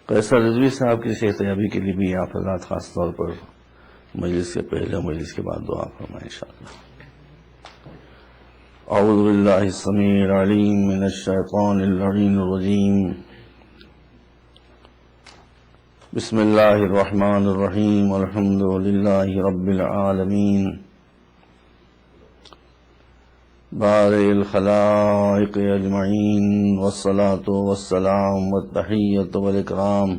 قیصر رضوی صاحب کی صحت یابی کے لیے بھی آپ حضرات خاص طور پر مجلس کے پہلے اور مجلس کے بعد دعا فرمائیں انشاءاللہ۔ اعوذ باللہ السمیع العلیم من الشیطان اللعین الرجیم، بسم اللہ الرحمن الرحیم، الحمد للہ رب العالمین، بارئ الخلائق اجمعین، والصلاة والسلام والتحیۃ والاکرام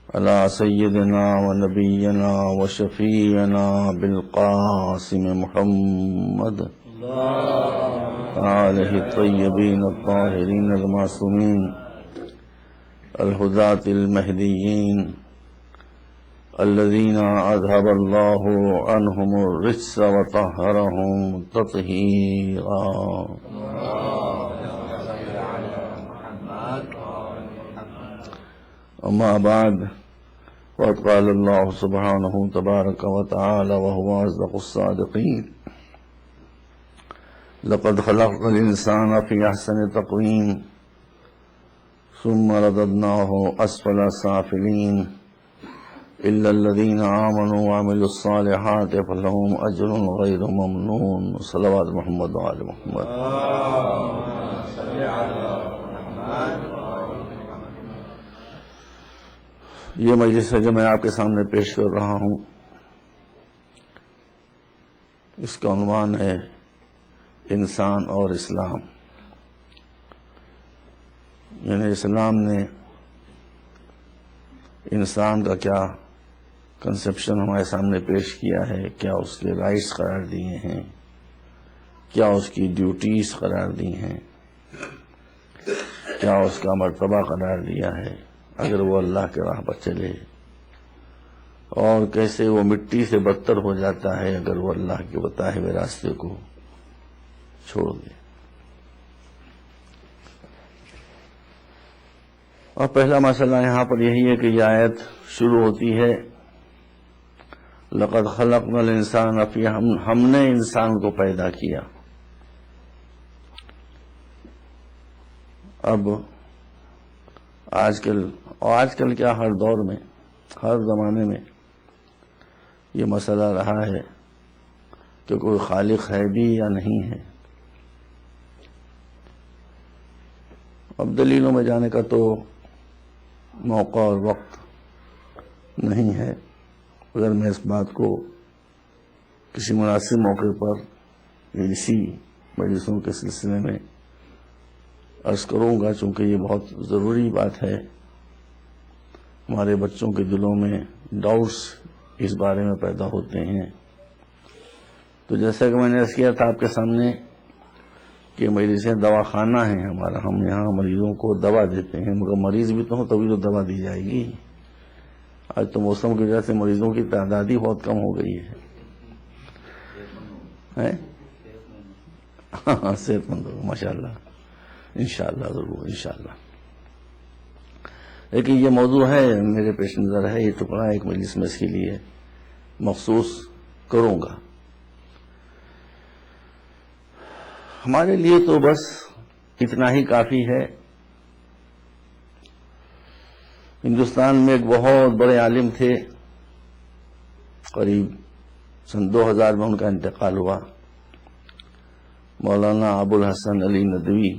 علی سیدنا و نبینا و شفیعنا بالقاسم محمد آلہ الطیبین الطاہرین المعصومین الہداۃ المہدیین الذین اذھب اللہ عنہم الرجس وطہرہم تطہیرا۔ اما بعد، وقد قال اللہ سبحانہ تبارک وتعالی وهو اصدق الصادقین، لقد خلقنا الانسان فی احسن تقویم ثم رددناه اسفل سافلین الا الذین آمنوا وعملوا الصالحات فلهم اجر غیر ممنون۔ صلوات محمد وآل محمد۔ یہ مجلس ہے جو میں آپ کے سامنے پیش کر رہا ہوں، اس کا عنوان ہے انسان اور اسلام۔ یعنی اسلام نے انسان کا کیا کنسپشن ہمارے سامنے پیش کیا ہے، کیا اس کے رائٹس قرار دیے ہیں، کیا اس کی ڈیوٹیز قرار دی ہیں، کیا اس کا مرتبہ قرار دیا ہے اگر وہ اللہ کے راہ پر چلے، اور کیسے وہ مٹی سے بدتر ہو جاتا ہے اگر وہ اللہ کے بتائے ہوئے راستے کو چھوڑ دے۔ اور پہلا مسئلہ یہاں پر یہی ہے کہ یہ آیت شروع ہوتی ہے لقد خلقنا الانسان فی، ہم نے انسان کو پیدا کیا۔ اب آج کل کیا ہر دور میں، ہر زمانے میں یہ مسئلہ رہا ہے کہ کوئی خالق ہے بھی یا نہیں ہے۔ اب دلیلوں میں جانے کا تو موقع اور وقت نہیں ہے، اگر میں اس بات کو کسی مناسب موقع پر اسی مجلسوں کے سلسلے میں عرض کروں گا، چونکہ یہ بہت ضروری بات ہے۔ ہمارے بچوں کے دلوں میں ڈاؤٹس اس بارے میں پیدا ہوتے ہیں۔ تو جیسا کہ میں نے عرض کیا تھا آپ کے سامنے کہ مجلسیں دواخانہ ہیں ہمارا، ہم یہاں مریضوں کو دوا دیتے ہیں، مگر مریض بھی تو ہوں تبھی تو دوا دی جائے گی۔ آج تو موسم کی وجہ سے مریضوں کی تعداد ہی بہت کم ہو گئی ہے۔ ہاں، صحت مند ہو ماشاء اللہ، انشاءاللہ ضرور انشاءاللہ۔ لیکن یہ موضوع ہے میرے پیش نظر ہے، یہ ٹکڑا ایک مجلس میں اس کے لیے مخصوص کروں گا۔ ہمارے لیے تو بس اتنا ہی کافی ہے۔ ہندوستان میں ایک بہت بڑے عالم تھے، قریب سن 2000 میں ان کا انتقال ہوا، مولانا ابوالحسن علی ندوی،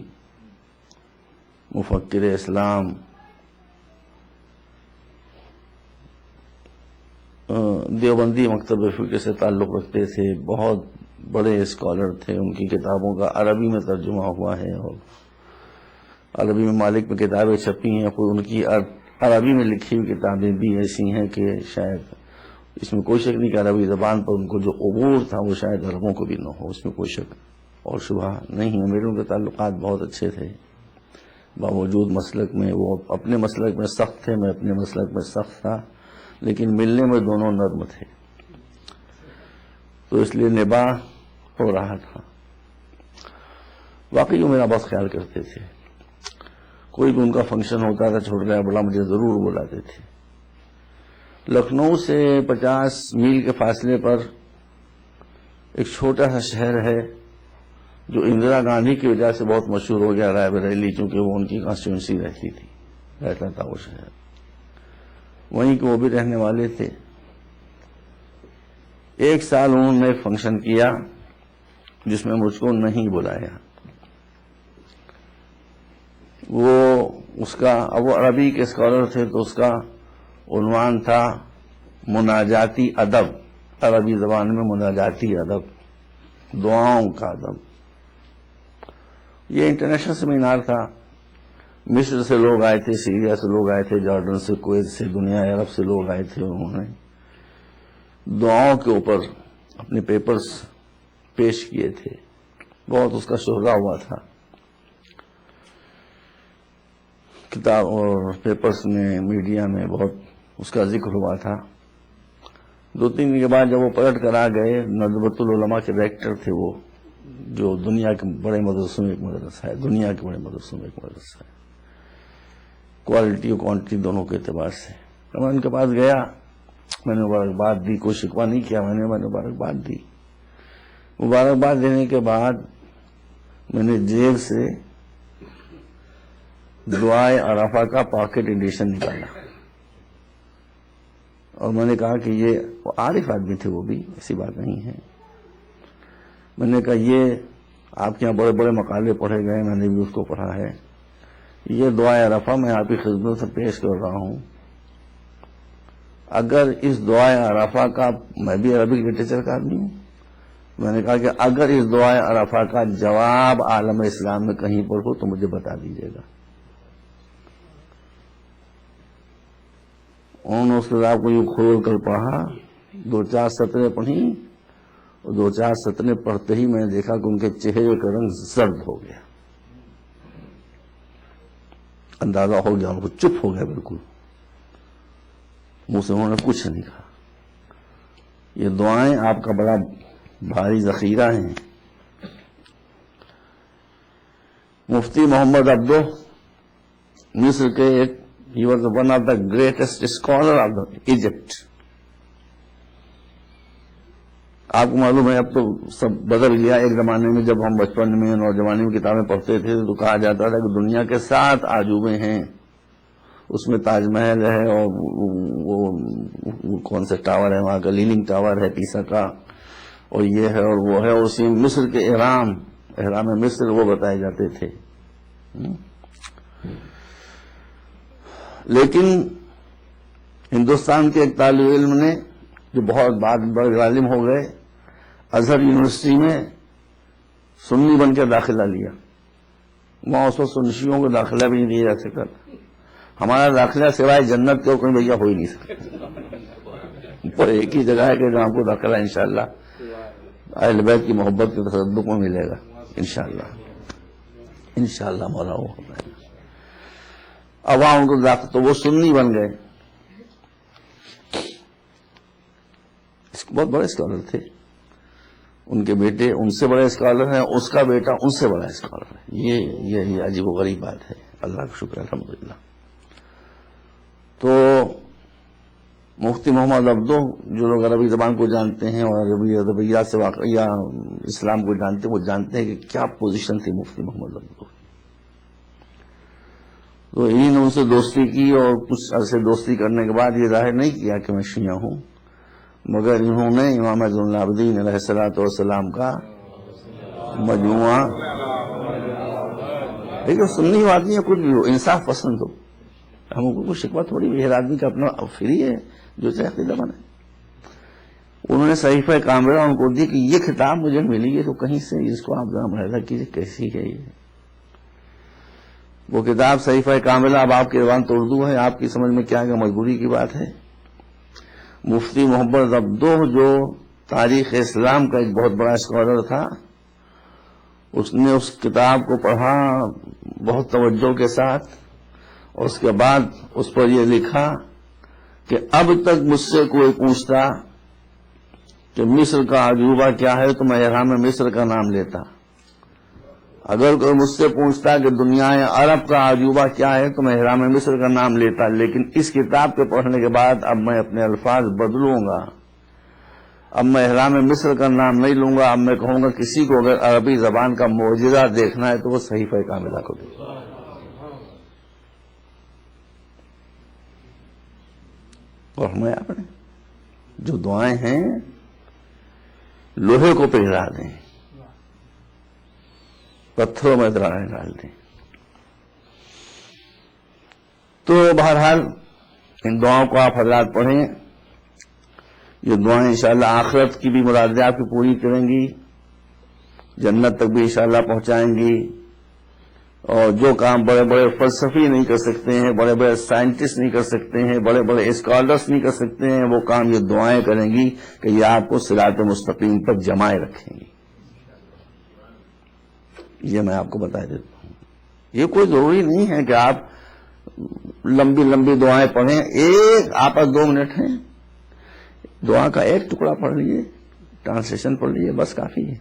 مفکر اسلام، دیوبندی مکتب فکر سے تعلق رکھتے تھے، بہت بڑے اسکالر تھے۔ ان کی کتابوں کا عربی میں ترجمہ ہوا ہے، اور عربی میں مالک میں کتابیں چھپی ہیں، کوئی ان کی عربی میں لکھی ہوئی کتابیں بھی ایسی ہیں کہ شاید اس میں کوئی شک نہیں کہ عربی زبان پر ان کو جو عبور تھا وہ شاید عربوں کو بھی نہ ہو، اس میں کوئی شک اور شبہ نہیں ہے۔ میرے ان کے تعلقات بہت اچھے تھے، باوجود مسلک میں وہ اپنے مسلک میں سخت تھے، میں اپنے مسلک میں سخت تھا، لیکن ملنے میں دونوں نرم تھے، تو اس لیے نباہ ہو رہا تھا۔ واقعی وہ میرا بہت خیال کرتے تھے، کوئی بھی ان کا فنکشن ہوتا تھا چھوٹ گیا بڑا مجھے ضرور بلاتے تھے۔ لکھنؤ سے 50 میل کے فاصلے پر ایک چھوٹا سا شہر ہے جو اندرا گاندھی کی وجہ سے بہت مشہور ہو گیا، رائے بریلی، چونکہ وہ ان کی کانسٹیٹوئنسی رہتا تھا وہ شہر، وہیں کے وہ بھی رہنے والے تھے۔ ایک سال انہوں نے ایک فنکشن کیا جس میں مجھ کو نہیں بلایا۔ وہ عربی کے اسکالر تھے تو اس کا عنوان تھا مناجاتی ادب، عربی زبان میں مناجاتی ادب، دعاؤں کا ادب۔ یہ انٹرنیشنل سیمینار تھا، مصر سے لوگ آئے تھے، سیریا سے لوگ آئے تھے، جارڈن سے، کویت سے، دنیا عرب سے لوگ آئے تھے۔ انہوں نے دعاؤں کے اوپر اپنے پیپرز پیش کیے تھے، بہت اس کا شہرہ ہوا تھا، کتاب اور پیپرز میں، میڈیا میں بہت اس کا ذکر ہوا تھا۔ 2-3 دن کے بعد جب وہ پلٹ کر آ گئے، ندوۃ العلماء کے ڈائریکٹر تھے وہ، جو دنیا کے بڑے مدرسوں میں ایک مدرسہ ہے، دنیا کے بڑے مدرسوں میں ایک مدرسہ ہے، کوالٹی اور کوانٹٹی دونوں کے اعتبار سے۔ میں ان کے پاس گیا، میں نے مبارکباد دی، کوئی شکوہ نہیں کیا، میں نے مبارکباد دی۔ مبارکباد دینے کے بعد میں نے جیب سے دعائے عرفہ کا پاکٹ ایڈیشن نکالا اور میں نے کہا کہ یہ عارف آدمی تھے وہ بھی، ایسی بات نہیں ہے۔ میں نے کہا یہ آپ کے یہاں بڑے بڑے مقالے پڑھے گئے، میں نے بھی اس کو پڑھا ہے، یہ دعائے عرفہ میں آپ کی خدمت سے پیش کر رہا ہوں۔ اگر اس دعائے عرفہ کا، میں بھی عربک لٹریچر کا آدمی ہوں، میں نے کہا کہ اگر اس دعائے عرفہ کا جواب عالم اسلام میں کہیں پر ہو تو مجھے بتا دیجیے گا۔ انہوں نے اس کتاب کو یوں کھول کر پڑھا، 2-4 سطریں پڑھی، اور 2-4 سطریں پڑھتے ہی میں نے دیکھا کہ ان کے چہرے کا رنگ زرد ہو گیا، اندازہ ہو گیا، ان کو چپ ہو گیا بالکل، منہ سے انہوں نے کچھ نہیں کہا۔ یہ دعائیں آپ کا بڑا بھاری ذخیرہ ہیں۔ مفتی محمد عبدو مصر کے ایک، he was one of the greatest scholar of the Egypt۔ آپ کو معلوم ہے اب تو سب بدل گیا، ایک زمانے میں جب ہم بچپن میں، نوجوانی میں کتابیں پڑھتے تھے تو کہا جاتا تھا کہ دنیا کے 7 عجوبے ہیں، اس میں تاج محل ہے، اور وہ کون سے ٹاور ہے وہاں کا، لیننگ ٹاور ہے پیسا کا، اور یہ ہے اور وہ ہے، اور اسی مصر کے احرام مصر وہ بتائے جاتے تھے۔ لیکن ہندوستان کے ایک طالب علم نے، جو بہت بڑے عالم ہو گئے، ازہر یونیورسٹی میں سنی بن کے داخلہ لیا۔ وہاں اس وقت سنیوں کو داخلہ بھی نہیں دیا جا سکتا، ہمارا داخلہ سوائے جنت کے اور کہیں بھیا ہو ہی نہیں سکتا، پر ایک ہی جگہ ہے کہ جہاں کو داخلہ انشاءاللہ اہل بیت کی محبت کے تصدق میں ملے گا، انشاءاللہ مولا وہ ہو جائے گا۔ عوام کو داخل، تو وہ سنی بن گئے، بہت بڑے اسکالر تھے، ان کے بیٹے ان سے بڑے اسکالر ہیں، اس کا بیٹا ان سے بڑا اسکالر ہے۔ یہ عجیب و غریب بات ہے، اللہ کا شکر الحمدللہ۔ تو مفتی محمد عبدو، جو لوگ عربی زبان کو جانتے ہیں اور عربی ادبیات سے یا اسلام کو جانتے ہیں، وہ جانتے ہیں کہ کیا پوزیشن تھی مفتی محمد عبدو۔ تو انہوں نے ان سے دوستی کی، اور کچھ عرصے دوستی کرنے کے بعد یہ ظاہر نہیں کیا کہ میں شیعہ ہوں، مگر انہوں نے امام زین العابدین علیہ الصلوۃ والسلام کا مجموعہ، دیکھو سنی آدمی ہے، کچھ بھی ہو، انصاف پسند ہو، ہم کو کوئی شکوہ تھوڑی بھی، ہر آدمی کا اپنا فری ہے جو چاہے عقیدہ بنے۔ انہوں نے صحیفہ کاملہ ان کو دی کہ یہ کتاب مجھے ملی ہے تو کہیں سے اس کو آپ ذرا ملاحظہ کیجیے کیسی ہے یہ۔ وہ کتاب صحیفہ کاملہ اب آپ کی زبان تو اردو ہے، آپ کی سمجھ میں کیا مجبوری کی بات ہے۔ مفتی محمد عبدو، جو تاریخ اسلام کا ایک بہت بڑا اسکالر تھا، اس نے اس کتاب کو پڑھا بہت توجہ کے ساتھ، اور اس کے بعد اس پر یہ لکھا کہ اب تک مجھ سے کوئی پوچھتا کہ مصر کا عجوبہ کیا ہے تو میں احرام مصر کا نام لیتا، اگر کوئی مجھ سے پوچھتا کہ دنیا عرب کا عجوبہ کیا ہے تو میں احرام مصر کا نام لیتا، لیکن اس کتاب کے پڑھنے کے بعد اب میں اپنے الفاظ بدلوں گا. اب میں احرام مصر کا نام نہیں لوں گا. اب میں کہوں گا کسی کو اگر عربی زبان کا معجزہ دیکھنا ہے تو وہ صحیفہ کاملہ کو دیکھے. اور ہمیں آپ نے جو دعائیں ہیں لوہے کو پگھلا دیں، پتھروں میں دراریں ڈال دیں. تو بہرحال ان دعاؤں کو آپ حضرات پڑھیں. یہ دعائیں انشاءاللہ آخرت کی بھی مرادیں آپ کی پوری کریں گی، جنت تک بھی انشاءاللہ پہنچائیں گی. اور جو کام بڑے بڑے فلسفی نہیں کر سکتے ہیں، بڑے بڑے سائنٹسٹ نہیں کر سکتے ہیں، بڑے بڑے اسکالرس نہیں کر سکتے ہیں، وہ کام یہ دعائیں کریں گی کہ یہ آپ کو صراط مستقیم پر جمائے رکھیں گی. یہ میں آپ کو بتا دیتا ہوں. یہ کوئی ضروری نہیں ہے کہ آپ لمبی لمبی دعائیں پڑھیں. ایک آپس 2 منٹ ہیں، دعا کا ایک ٹکڑا پڑھ لیجیے، ٹرانسلیشن پڑھ لیجیے، بس کافی ہے.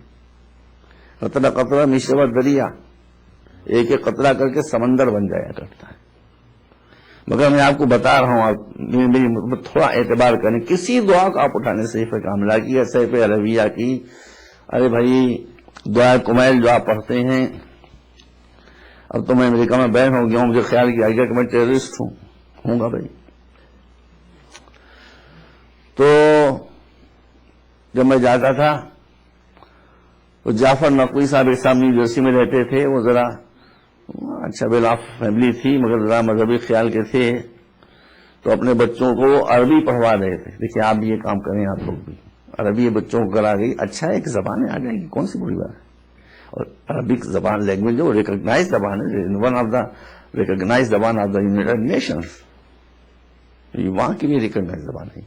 قطرہ قطرہ میشور دریا، ایک ایک قطرہ کر کے سمندر بن جایا کرتا ہے. مگر میں آپ کو بتا رہا ہوں، آپ میری تھوڑا اعتبار کریں. کسی دعا کو آپ اٹھانے صحیفہ کاملہ کی یا صحیفہ عربیہ کی، ارے بھائی دعا کمیل جو آپ پڑھتے ہیں، اب تو میں امریکہ میں بین ہو گیا ہوں، مجھے خیال کیا گیا کہ میں ٹیررسٹ ہوں گا بھائی. تو جب میں جاتا تھا تو جعفر نقوی صاحب ایک صاحب نیو جرسی میں رہتے تھے. وہ ذرا اچھا ویل آف فیملی تھی مگر ذرا مذہبی خیال کے تھے. تو اپنے بچوں کو عربی پڑھوا رہے تھے. دیکھیے آپ بھی یہ کام کریں، آپ لوگ بھی عربی بچوں کو کرا گئی. اچھا ایک زبانیں آ جائیں گی، کون سی بری بات ہے. اور عربک زبان لینگویج جو ریکگنائز زبان ہے، ون آف دا ریکگنائز زبان آف دا یونائٹڈ نیشنز، وہاں کی بھی ریکگنائز زبان ہے.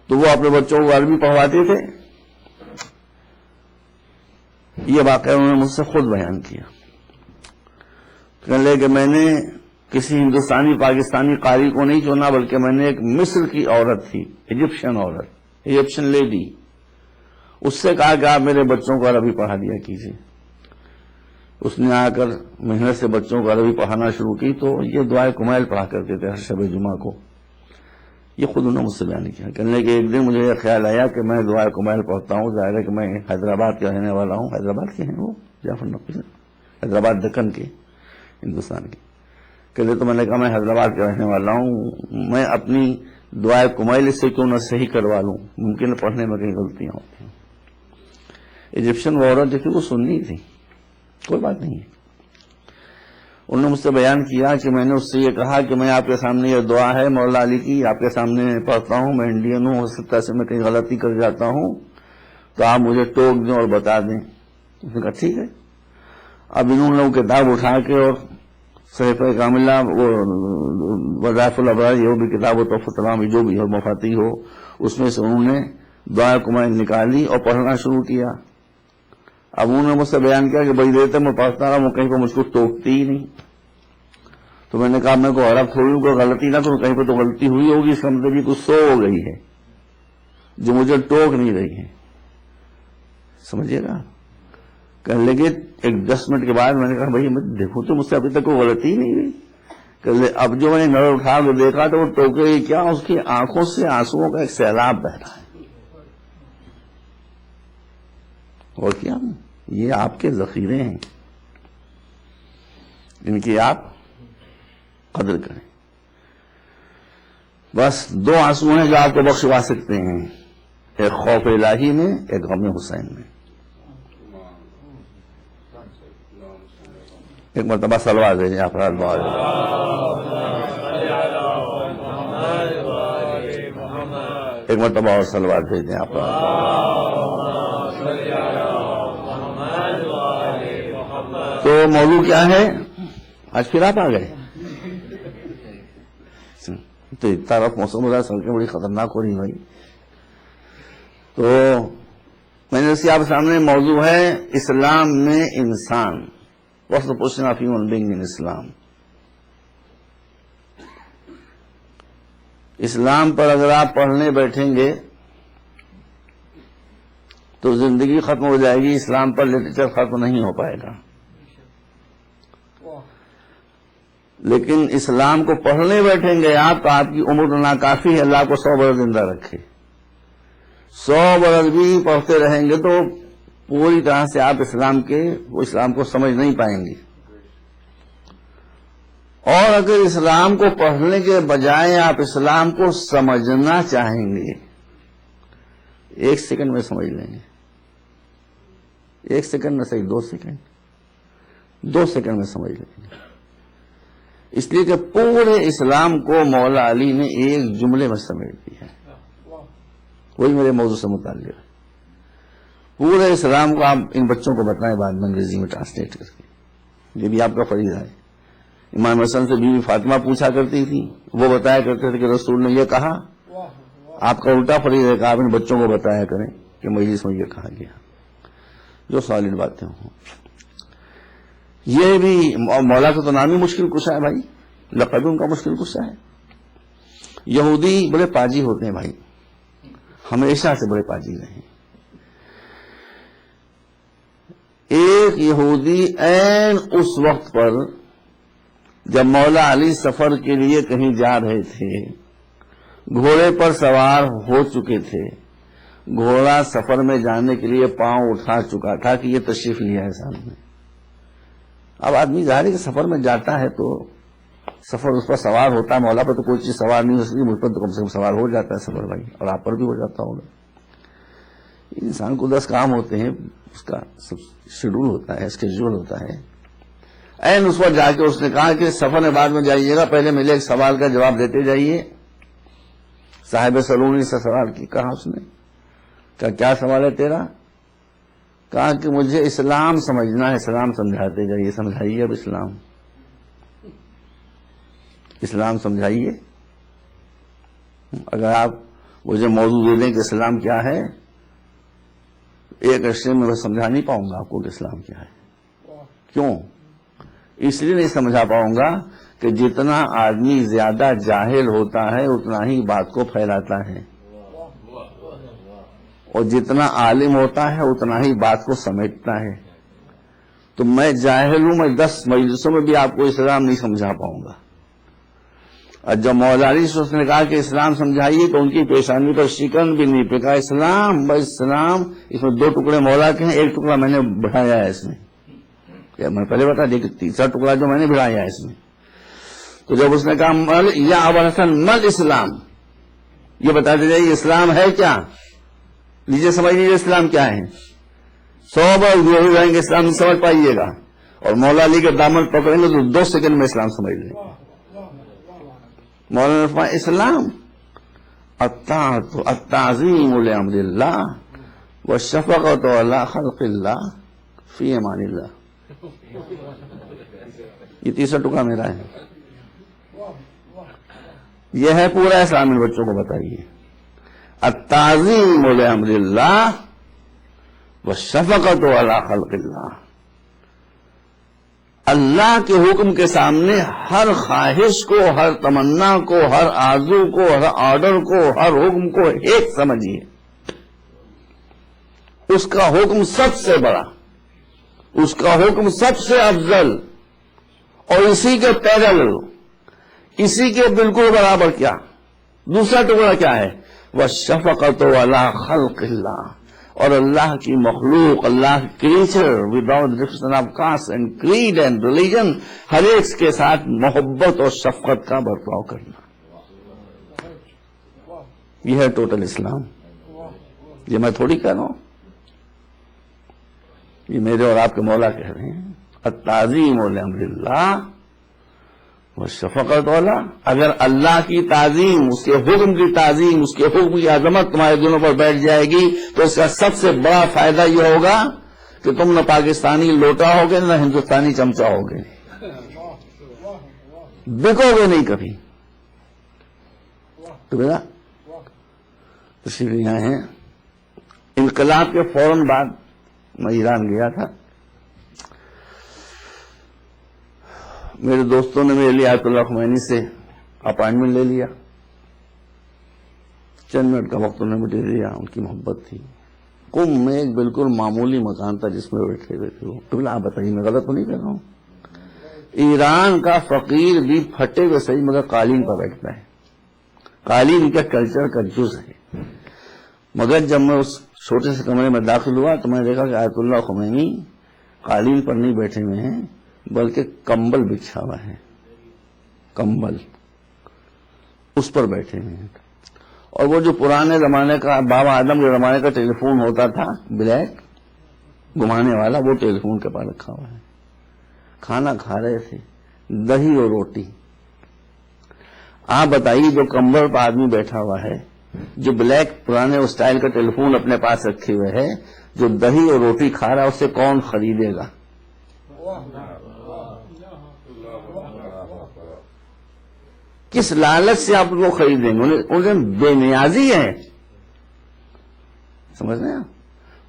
تو وہ اپنے بچوں کو عربی پڑھواتے تھے. یہ واقعہ انہوں نے مجھ سے خود بیان کیا. کہنے لگے کہ میں نے کسی ہندوستانی پاکستانی قاری کو نہیں چنا، بلکہ میں نے ایک مصر کی عورت تھی، ایجپشن عورت، ایجپشن لیڈی، اس سے کہا کہ آپ میرے بچوں کو عربی پڑھا دیا کیجیے. اس نے آ کر محنت سے بچوں کو عربی پڑھانا شروع کی. تو یہ دعائے کمیل پڑھا کرتے تھے ہر شب جمعہ کو. یہ خود انہوں نے مجھ سے بیان کیا. کہنے لگے کہ ایک دن مجھے یہ خیال آیا کہ میں دعائے کمیل پڑھتا ہوں. ظاہر ہے کہ میں حیدرآباد کا رہنے والا ہوں. حیدرآباد کے ہیں وہ جعفر نقوی، حیدرآباد دکن کے، ہندوستان کے. کہتے تو میں نے کہا میں حیدرآباد کا رہنے والا ہوں، میں اپنی دعائے کمیل اس سے کیوں نہ صحیح کروا لوں، ممکن ہے پڑھنے میں کہیں غلطیاں ہوتی ہیں. ایجپشین وہ عورت جو تھی وہ سنی تھی، کوئی بات نہیں ہے. انہوں نے مجھ سے بیان کیا کہ میں نے اس سے یہ کہا کہ میں آپ کے سامنے یہ دعا ہے مولا علی کی، آپ کے سامنے پڑھتا ہوں، میں انڈین ہوں، ہو سکتا ہے میں کہیں غلطی کر جاتا ہوں تو آپ مجھے ٹوک دیں اور بتا دیں. اس نے کہا ٹھیک ہے. اب انہوں نے وہ کتاب اٹھا کے اور صحیفہ کاملہ، وہ وظائف الابرار، یہ بھی کتاب و تحفۃ الامام جو بھی ہو، مفاتی ہو، اس میں سے انہوں نے دعائے کمیل نکالی اور پڑھنا شروع کیا. اب انہوں نے مجھ سے بیان کیا کہ بڑی دیر تک میں پڑھتا رہا، وہ کہیں پہ مجھ کو ٹوکتی ہی نہیں. تو میں نے کہا میں کو عرب تھوڑی ہوں، کوئی غلطی نہ کروں، کہیں پہ تو غلطی ہوئی ہوگی، اس کا مطلب یہ کچھ سو ہو گئی ہے جو مجھے ٹوک نہیں رہی ہے. سمجھیے گا. کہنے لگے ایک 10 منٹ کے بعد میں نے کہا بھائی میں دیکھوں تو مجھ سے ابھی تک کوئی غلطی ہی نہیں ہوئی. کہ اب جو میں نے نظر اٹھا کے دیکھا تو وہ ٹوکے ہی کیا، اس کی آنکھوں سے آنسوؤں کا ایک سیلاب بہ رہا ہے. اور کیا یہ آپ کے ذخیرے ہیں، جن کی آپ قدر کریں. بس 2 آنسو ہیں جو آپ کو بخشوا سکتے ہیں، ایک خوف الہی میں، ایک غم حسین میں. ایک مرتبہ سلوات دیں آپ رات بہت. ایک مرتبہ اور سلوات دے دیں آپ. تو موضوع کیا ہے؟ آج پھر آپ آ گئے. تو اتنا رف موسم ہو رہا ہے، سڑکیں بڑی خطرناک ہو رہی بھائی. تو میں نے آپ سامنے موضوع ہے اسلام میں انسان. What's the position of human being in Islam? اسلام پر اگر آپ پڑھنے بیٹھیں گے تو زندگی ختم ہو جائے گی، اسلام پر لٹریچر ختم نہیں ہو پائے گا. لیکن اسلام کو پڑھنے بیٹھیں گے آپ تو آپ کی عمر ناکافی ہے. اللہ کو 100 برس زندہ رکھے. 100 برس بھی پڑھتے رہیں گے تو پوری طرح سے آپ اسلام کو سمجھ نہیں پائیں گے. اور اگر اسلام کو پڑھنے کے بجائے آپ اسلام کو سمجھنا چاہیں گے، 1 سیکنڈ میں سمجھ لیں گے. 1 سیکنڈ میں صحیح 2 سیکنڈ 2 سیکنڈ میں سمجھ لیں گے. اس لیے کہ پورے اسلام کو مولا علی نے ایک جملے میں سمیٹ دیا ہے. وہی میرے موضوع سے متعلق ہے. پورے اسلام کو آپ ان بچوں کو بتائیں بعد میں انگریزی میں ٹرانسلیٹ کر کے. یہ بھی آپ کا فریضہ ہے. امام حسن سے بیوی فاطمہ پوچھا کرتی تھی، وہ بتایا کرتے تھے کہ رسول نے یہ کہا. آپ کا الٹا فریضہ ہے کہ آپ ان بچوں کو بتایا کریں کہ مجلس میں یہ کہا گیا. جو سالن باتیں ہوں. یہ بھی مولا کا تو نام ہی مشکل کشا ہے بھائی، لقب ان کا مشکل کشا ہے. یہودی بڑے پاجی ہوتے ہیں بھائی، ہمیشہ سے بڑے پاجی رہے. ایک یہودی عین اس وقت پر جب مولا علی سفر کے لیے کہیں جا رہے تھے، گھوڑے پر سوار ہو چکے تھے، گھوڑا سفر میں جانے کے لیے پاؤں اٹھا چکا تھا کہ یہ تشریف لیا ہے سامنے. اب آدمی ظاہر ہے کہ سفر میں جاتا ہے تو سفر اس پر سوار ہوتا ہے. مولا پر تو کوئی چیز سوار نہیں ہو سکتی، مجھ پر تو کم سے کم سوار ہو جاتا ہے سفر بھائی، اور آپ پر بھی ہو جاتا ہوگا. انسان کو 10 کام ہوتے ہیں، اس کا شیڈول ہوتا ہے، اسکیڈول ہوتا ہے. این اس وقت جا کے اس نے کہا کہ سفر میں بعد میں جائیے گا، پہلے ملے ایک سوال کا جواب دیتے جائیے. صاحب سلونی سے سوال کی کہا اس نے، کیا سوال ہے تیرا؟ کہا کہ مجھے اسلام سمجھنا ہے. اسلام سمجھاتے جائیے. سمجھائیے اب اسلام سمجھائیے. اگر آپ مجھے موضوع دے دیں کہ اسلام کیا ہے، ایک عرصے میں میں سمجھا نہیں پاؤں گا آپ کو کہ اسلام کیا ہے. کیوں؟ اس لیے نہیں سمجھا پاؤں گا کہ جتنا آدمی زیادہ جاہل ہوتا ہے اتنا ہی بات کو پھیلاتا ہے، اور جتنا عالم ہوتا ہے اتنا ہی بات کو سمیٹتا ہے. تو میں جاہل ہوں، میں 10 مجلسوں میں بھی آپ کو اسلام نہیں سمجھا پاؤں گا. اور جب مولا علی سے اس نے کہا کہ اسلام سمجھائیے تو ان کی پیشانی پر شکن بھی نہیں پھینکا. اسلام بس اسلام. اس میں 2 ٹکڑے مولا کے ہیں، 1 ٹکڑا میں نے بڑھایا ہے اس میں. میں پہلے بتا دیا کہ 3را ٹکڑا جو میں نے بڑھایا ہے اس میں. تو جب اس نے کہا مل یا ابو الحسن مل اسلام، یہ بتاتے جائیے اسلام ہے کیا. لیجیے سمجھ لیجیے اسلام کیا ہے. 100 بار جو رہیں گے اسلام نہیں سمجھ پائیے گا، اور مولا علی کے دامن پکڑیں گے تو 2 سیکنڈ میں اسلام سمجھ لیں گے. مولانا نے فرمایا اسلام الطاعت التعظیم لامر اللہ والشفقۃ علی خلق اللہ فی امان اللہ. یہ 3را ٹکڑا میرا ہے. یہ ہے پورا اسلام. ان بچوں کو بتائیے التعظیم لامر اللہ والشفقۃ علی خلق اللہ. اللہ کے حکم کے سامنے ہر خواہش کو، ہر تمنا کو، ہر آرزو کو، ہر آرڈر کو، ہر حکم کو ایک سمجھیے. اس کا حکم سب سے بڑا، اس کا حکم سب سے افضل، اور اسی کے پیرل، اسی کے بالکل برابر کیا 2سرا ٹکڑا کیا ہے؟ وَالشَّفَقَةُ عَلَىٰ خَلْقِ اللَّهِ. اور اللہ کی مخلوق، اللہ کی creature without difference of caste and creed and religion, ہر ایک کے ساتھ محبت اور شفقت کا برتاؤ کرنا. یہ ہے ٹوٹل اسلام. یہ میں تھوڑی کہہ رہا ہوں، یہ میرے اور آپ کے مولا کہہ رہے ہیں. التعظیم لامر اللہ والشفقۃ علی. اگر اللہ کی تعظیم، اس کے حکم کی تعظیم، اس کے حکم کی عظمت تمہارے دلوں پر بیٹھ جائے گی تو اس کا سب سے بڑا فائدہ یہ ہوگا کہ تم نہ پاکستانی لوٹا ہوگے نہ ہندوستانی چمچا ہوگے، بکو گے نہیں کبھی. تو بیٹا تشریف یہاں ہیں. انقلاب کے فوراً بعد میں ایران گیا تھا. میرے دوستوں نے میرے لیے آیت اللہ خمینی سے اپائنٹمنٹ لے لیا. چند منٹ کا وقت انہوں نے مجھے دیا. ان کی محبت تھی. قم میں ایک بالکل معمولی مکان تھا جس میں بیٹھے ہوئے تھے وہ. قبلہ آپ بتائیے میں غلط تو نہیں کر رہا ہوں؟ ایران کا فقیر بھی پھٹے ہوئے صحیح مگر قالین پر بیٹھتا ہے. قالین کا کلچر کا جز ہے. مگر جب میں اس چھوٹے سے کمرے میں داخل ہوا تو میں نے دیکھا کہ آیت اللہ خمینی قالین پر نہیں بیٹھے ہوئے ہیں بلکہ کمبل بچھا ہوا ہے. کمبل اس پر بیٹھے ہوئے ہیں. اور وہ جو پرانے زمانے کا بابا آدم کے زمانے کا ٹیلی فون ہوتا تھا بلیک گھمانے والا وہ ٹیلی فون کے پاس رکھا ہوا ہے. کھانا کھا رہے تھے دہی اور روٹی. آپ بتائیے جو کمبل پر آدمی بیٹھا ہوا ہے جو بلیک پرانے اسٹائل کا ٹیلی فون اپنے پاس رکھے ہوئے ہے جو دہی اور روٹی کھا رہا ہے اسے کون خریدے گا؟ کس لالچ سے آپ وہ خریدیں گے؟ انہیں بے نیازی ہے. سمجھ رہے ہیں؟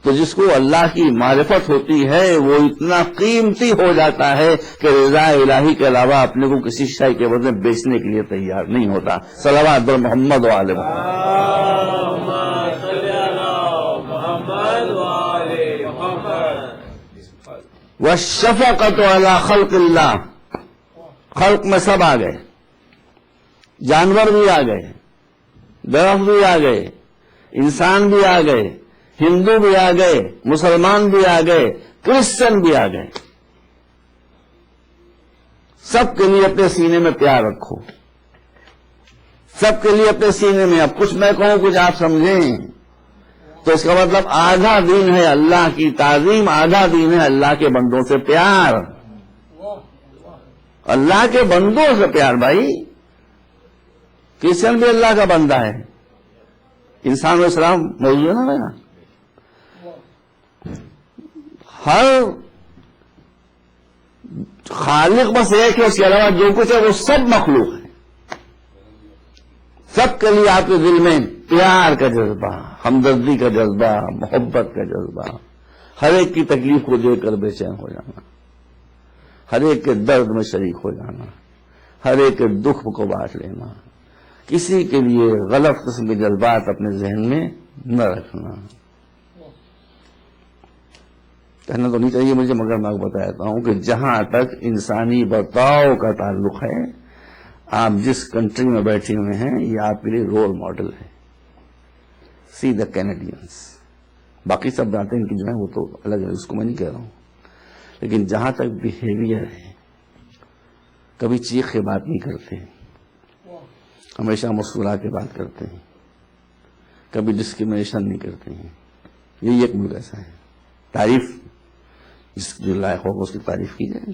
تو جس کو اللہ کی معرفت ہوتی ہے وہ اتنا قیمتی ہو جاتا ہے کہ رضا الہی کے علاوہ اپنے کو کسی شے کے بدلے بیچنے کے لیے تیار نہیں ہوتا. صلوات بر محمد و آل محمد. والشفقۃ علی خلق اللہ. خلق میں سب آ گئے، جانور بھی آ گئے، درخت بھی آ گئے، انسان بھی آ گئے، ہندو بھی آ گئے، مسلمان بھی آ گئے، کرسچن بھی آ گئے. سب کے لیے اپنے سینے میں پیار رکھو. سب کے لیے اپنے سینے میں. اب کچھ میں کہوں کچھ آپ سمجھیں تو اس کا مطلب آدھا دین ہے اللہ کی تعظیم، آدھا دین ہے اللہ کے بندوں سے پیار. اللہ کے بندوں سے پیار. بھائی کرسچن بھی اللہ کا بندہ ہے. انسان و اسلام موضوع ہے نا میرا. ہر خالق بس ایک ہے، اس کے علاوہ جو کچھ ہے وہ سب مخلوق ہے. سب کے لیے آپ کے دل میں پیار کا جذبہ، ہمدردی کا جذبہ، محبت کا جذبہ، ہر ایک کی تکلیف کو دیکھ کر بے چین ہو جانا، ہر ایک کے درد میں شریک ہو جانا، ہر ایک کے دکھ کو بانٹ لینا، کسی کے لیے غلط قسم کے جذبات اپنے ذہن میں نہ رکھنا. کہنا تو نہیں چاہیے مجھے مگر میں آپ کو بتاتا ہوں کہ جہاں تک انسانی برتاؤ کا تعلق ہے آپ جس کنٹری میں بیٹھے ہوئے ہیں یہ آپ کے لیے رول ماڈل ہے. سی دا کینیڈینس. باقی سب باتیں ان کی جو ہیں وہ تو الگ ہے، اس کو میں نہیں کہہ رہا ہوں. لیکن جہاں تک بیہیویئر ہے کبھی چیخ کے بات نہیں کرتے، ہمیشہ مسکرا کے بات کرتے ہیں، کبھی ڈسکریمنیشن نہیں کرتے ہیں. یہ ایک ملک ایسا ہے. تعریف جس جو لائق ہوگا اس کی تعریف کی جائے.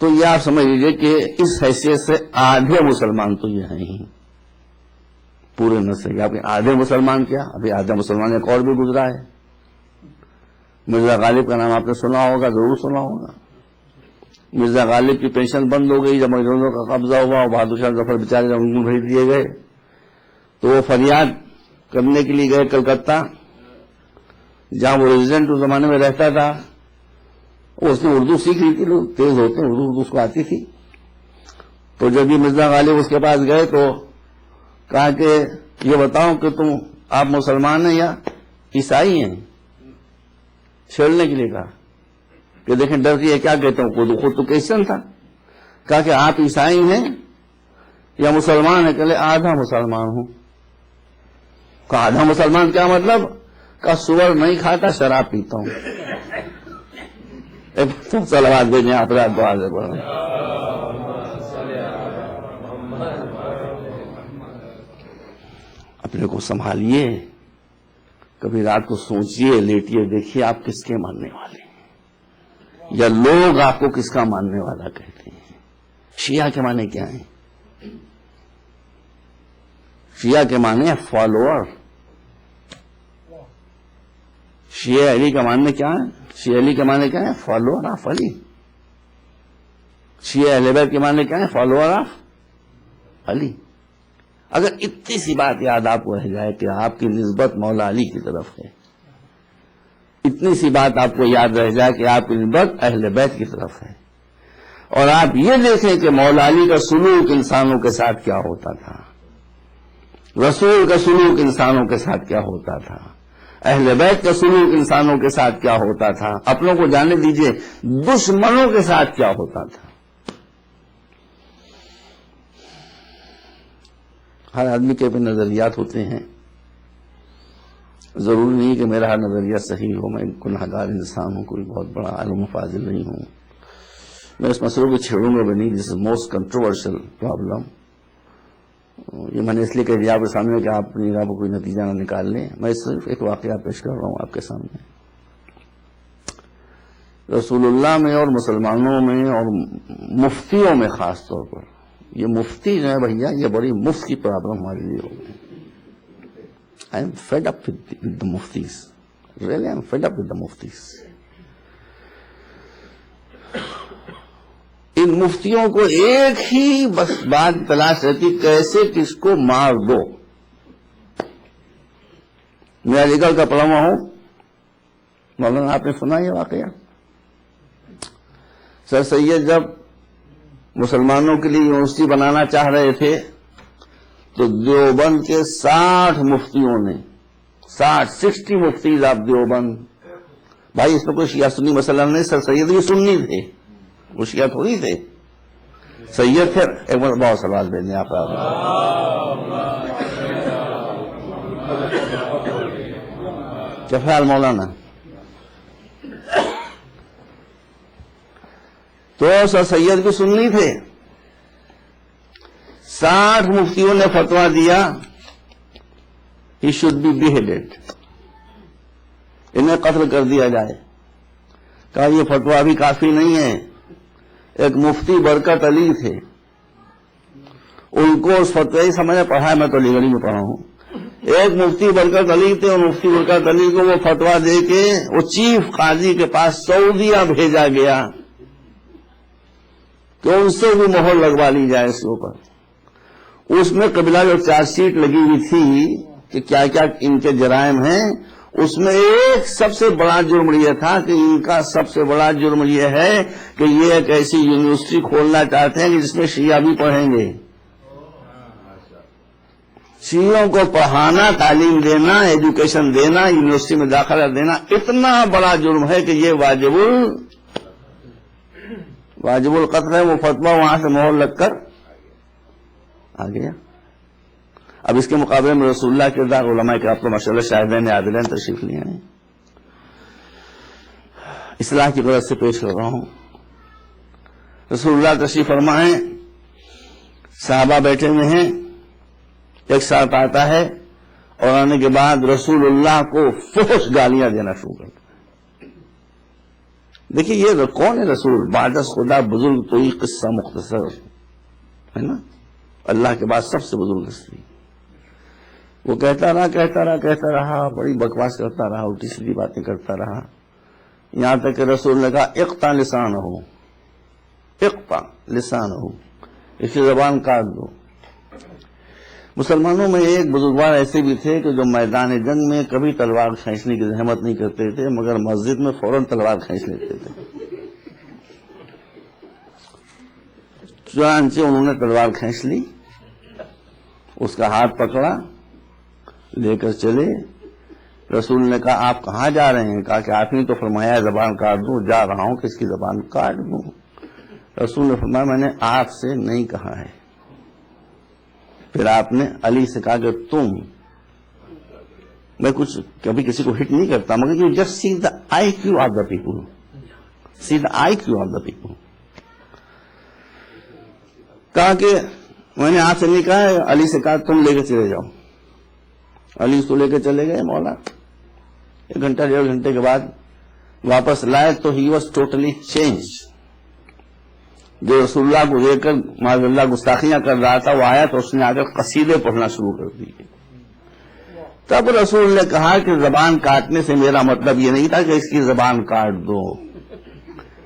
تو یہ آپ سمجھ لیجیے کہ اس حیثیت سے آدھے مسلمان تو یہ ہیں ہی پورے نہ صحیح. آپ کے آدھے مسلمان کیا، ابھی آدھا مسلمان ایک اور بھی گزرا ہے. مرزا غالب کا نام آپ نے سنا ہوگا، ضرور سنا ہوگا. مرزا غالب کی پینشن بند ہو گئی جب انگریزوں کا قبضہ ہوا اور بہادر شاہ ظفر بیچارے جب ان کو بھیج دیے گئے تو وہ فریاد کرنے کے لیے گئے کلکتہ جہاں وہ ریزیڈنٹ اس زمانے میں رہتا تھا. اس نے اردو سیکھ لی تھی، لوگ تیز ہوتے ہیں، اردو اس کو آتی تھی. تو جب یہ مرزا غالب اس کے پاس گئے تو کہا کہ یہ بتاؤ کہ تم آپ مسلمان ہیں یا عیسائی ہیں. چھیڑنے کے لیے کہا کہ دیکھیں ڈر کی ہے کیا کہتا ہوں، خود تو کرسچن تھا. کہا کہ آپ عیسائی ہیں یا مسلمان ہیں؟ کہ آدھا مسلمان ہوں. کہا آدھا مسلمان کیا مطلب؟ کہا سور نہیں کھاتا، شراب پیتا ہوں. صلوات بھیجیں آپ رات دعا سے پڑھیں. اپنے کو سنبھالیے، کبھی رات کو سوچئے، لیٹیے، دیکھیے آپ کس کے ماننے والے ہیں یا لوگ آپ کو کس کا ماننے والا کہتے ہیں. شیعہ کے معنی کیا ہیں؟ شیعہ کے معنی ہے فالوور. شیعہ علی کا معنی کیا ہے؟ شیعہ علی کے معنی کیا ہے؟ فالوور آف علی. شیعہ اہل بیت کے معنی کیا ہے؟ فالوور آف علی. اگر اتنی سی بات یاد آپ کو رہ جائے کہ آپ کی نسبت مولا علی کی طرف ہے، اتنی سی بات آپ کو یاد رہ جائے کہ آپ کی نسبت اہل بیت کی طرف ہے، اور آپ یہ دیکھیں کہ مولا علی کا سلوک انسانوں کے ساتھ کیا ہوتا تھا، رسول کا سلوک انسانوں کے ساتھ کیا ہوتا تھا، اہل بیت کا سلوک انسانوں کے ساتھ کیا ہوتا تھا، اپنوں کو جانے دیجئے دشمنوں کے ساتھ کیا ہوتا تھا۔ ہر آدمی کے اپنے نظریات ہوتے ہیں، ضروری نہیں کہ میرا ہر نظریہ صحیح ہو، میں گنہگار انسان ہوں، کوئی بہت بڑا عالم و فاضل نہیں ہوں، میں اس مسئلے کو چھیڑوں گا بھی نہیں۔ دس از موسٹ کنٹروورشل پرابلم۔ یہ میں نے اس لیے کہہ دیا آپ کے سامنے کہ آپ اپنی راہ کو کوئی نتیجہ نہ نکال لیں، میں صرف ایک واقعہ پیش کر رہا ہوں آپ کے سامنے۔ رسول اللہ میں اور مسلمانوں میں اور مفتیوں میں خاص طور پر، یہ مفتی جو ہے بھیا، یہ بڑی مفت کی پرابلم ہمارے لیے ہو گئی۔ I am fed up with the muftis. Really, I am fed up with the muftis. ان مفتیوں کو ایک ہی بس بات تلاش رہتی، کیسے کس کو مار دو۔ میں علی گڑھ کا پڑھا ہوا ہوں، مولانا آپ نے سنا یہ واقعہ؟ سر سید جب مسلمانوں کے لیے یونیورسٹی بنانا چاہ رہے تھے تو دیوبند کے 60 مفتیوں نے 60 مفتیز آف دیوبند، بھائی اس میں کوئی شیعہ سنی مسئلہ نہیں، سر سید یہ سنی تھے، وہ شیعہ تھوڑی تھے، سید تھے۔ ایک بار بہت سوال دینے آپ کیا خیال مولانا؟ تو سر سید بھی سنی تھے، 60 مفتیوں نے فتویٰ دیا he should be beheaded، انہیں قتل کر دیا جائے۔ کہا یہ فتویٰ بھی کافی نہیں ہے، ایک مفتی برکت علی تھے، ان کو اس فتوی سمجھ پڑھا ہے، میں تو علی گڑھ میں پڑھا ہوں، ایک مفتی برکت علی تھے، اور مفتی برکت علی کو وہ فتویٰ دے کے وہ چیف قاضی کے پاس سعودیہ بھیجا گیا کہ ان سے بھی مہر لگوا لی جائے اس کے اوپر۔ اس میں قبلہ جو چارج شیٹ لگی ہوئی تھی کہ کیا کیا ان کے جرائم ہیں، اس میں ایک سب سے بڑا جرم یہ تھا کہ ان کا سب سے بڑا جرم یہ ہے کہ یہ ایک ایسی یونیورسٹی کھولنا چاہتے ہیں کہ جس میں شیعہ بھی پڑھیں گے۔ شیعوں کو پڑھانا، تعلیم دینا، ایجوکیشن دینا، یونیورسٹی میں داخلہ دینا اتنا بڑا جرم ہے کہ یہ واجب القتل ہے۔ وہ فتویٰ وہاں سے مہر لگ کر آ گیا۔ اب اس کے مقابلے میں رسول اللہ کے کردار، علماء کرام تو ماشاء اللہ شاہدین عادلین تشریف لیے ہیں، اصلاح کی غرض سے پیش کر رہا ہوں۔ رسول اللہ تشریف فرمائیں، صحابہ بیٹھے ہوئے ہیں، ایک ساتھ آتا ہے اور آنے کے بعد رسول اللہ کو فحش گالیاں دینا شروع کرتا ہے۔ دیکھیے یہ کون ہے رسول؟ بعد از خدا بزرگ تو ہی قصہ مختصر ہے نا، اللہ کے بعد سب سے بزرگ ہستی۔ وہ کہتا رہا، بڑی بکواس کرتا رہا، الٹی سیدھی باتیں کرتا رہا، یہاں تک کہ رسول نے کہا اقطع لسانہ، اس کی زبان کاٹ دو۔ مسلمانوں میں ایک بزرگوار ایسے بھی تھے کہ جو میدان جنگ میں کبھی تلوار کھینچنے کی زحمت نہیں کرتے تھے، مگر مسجد میں فوراً تلوار کھینچ لیتے تھے۔ چنانچہ انہوں نے تلوار کھینچ لی، اس کا ہاتھ پکڑا، لے کر چلے۔ رسول نے کہا آپ کہاں جا رہے ہیں؟ کہا کہ آپ نے تو فرمایا زبان کاٹ دوں، جا رہا ہوں کہ اس کی زبان کاٹ دوں۔ رسول نے فرمایا میں نے آپ سے نہیں کہا ہے۔ پھر آپ نے علی سے کہا کہ میں کچھ کبھی کسی کو ہٹ نہیں کرتا، مگر you just see the IQ of the people, see the IQ of the people. کہا کہ میں نے آپ سے نہیں کہا ہے، علی سے کہا تم لے کے چلے جاؤ۔ علی اس کو لے کے چلے گئے مولا، 1 گھنٹہ 1.5 گھنٹے کے بعد واپس لائے تو ہی واز ٹوٹلی چینج۔ جو رسول اللہ کو دیکھ کر معاذ اللہ گستاخیاں کر رہا تھا وہ آیا تو اس نے آ کر قصیدے پڑھنا شروع کر دیے۔ تب رسول نے کہا کہ زبان کاٹنے سے میرا مطلب یہ نہیں تھا کہ اس کی زبان کاٹ دو،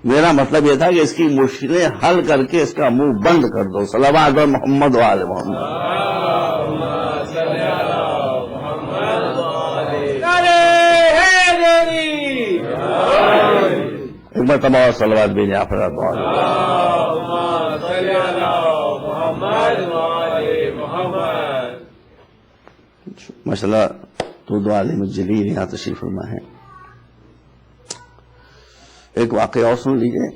میرا مطلب یہ تھا کہ اس کی مشکلیں حل کر کے اس کا منہ بند کر دو۔ صلوات محمد و آل محمد۔ ایک بار تمام صلوات بھیجیں آپ حضرات۔ ماشاء اللہ تو دو عالم جلیل یہاں تشریف فرما ہے. ایک واقعہ اور سن لیجیے،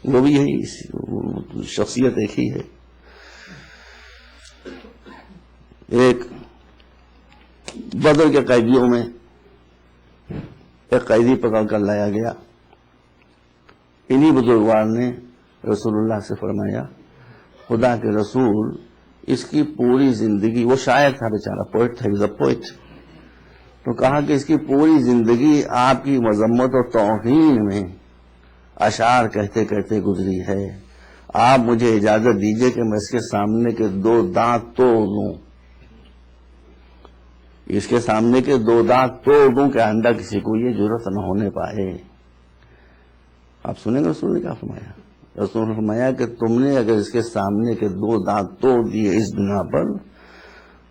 وہ بھی یہی شخصیت ایک ہی ہے. ایک بدر کے قیدیوں میں ایک قیدی پکڑ کر لایا گیا. انہی بزرگوار نے رسول اللہ سے فرمایا خدا کے رسول اس کی پوری زندگی، وہ شاعر تھا بیچارہ، پوئٹ تھا، پوئٹ، تو کہا کہ اس کی پوری زندگی آپ کی مذمت اور توہین میں اشعار کہتے کہتے گزری ہے. آپ مجھے اجازت دیجئے کہ میں اس کے سامنے کے 2 دانت توڑ دوں، اس کے سامنے کے 2 دانت توڑ دوں کہ آئندہ کسی کو یہ جرأت نہ ہونے پائے. آپ سنیں گے رسول نے کیا فرمایا؟ رسول نے فرمایا کہ تم نے اگر اس کے سامنے کے 2 دانت توڑ دیے اس بنا پر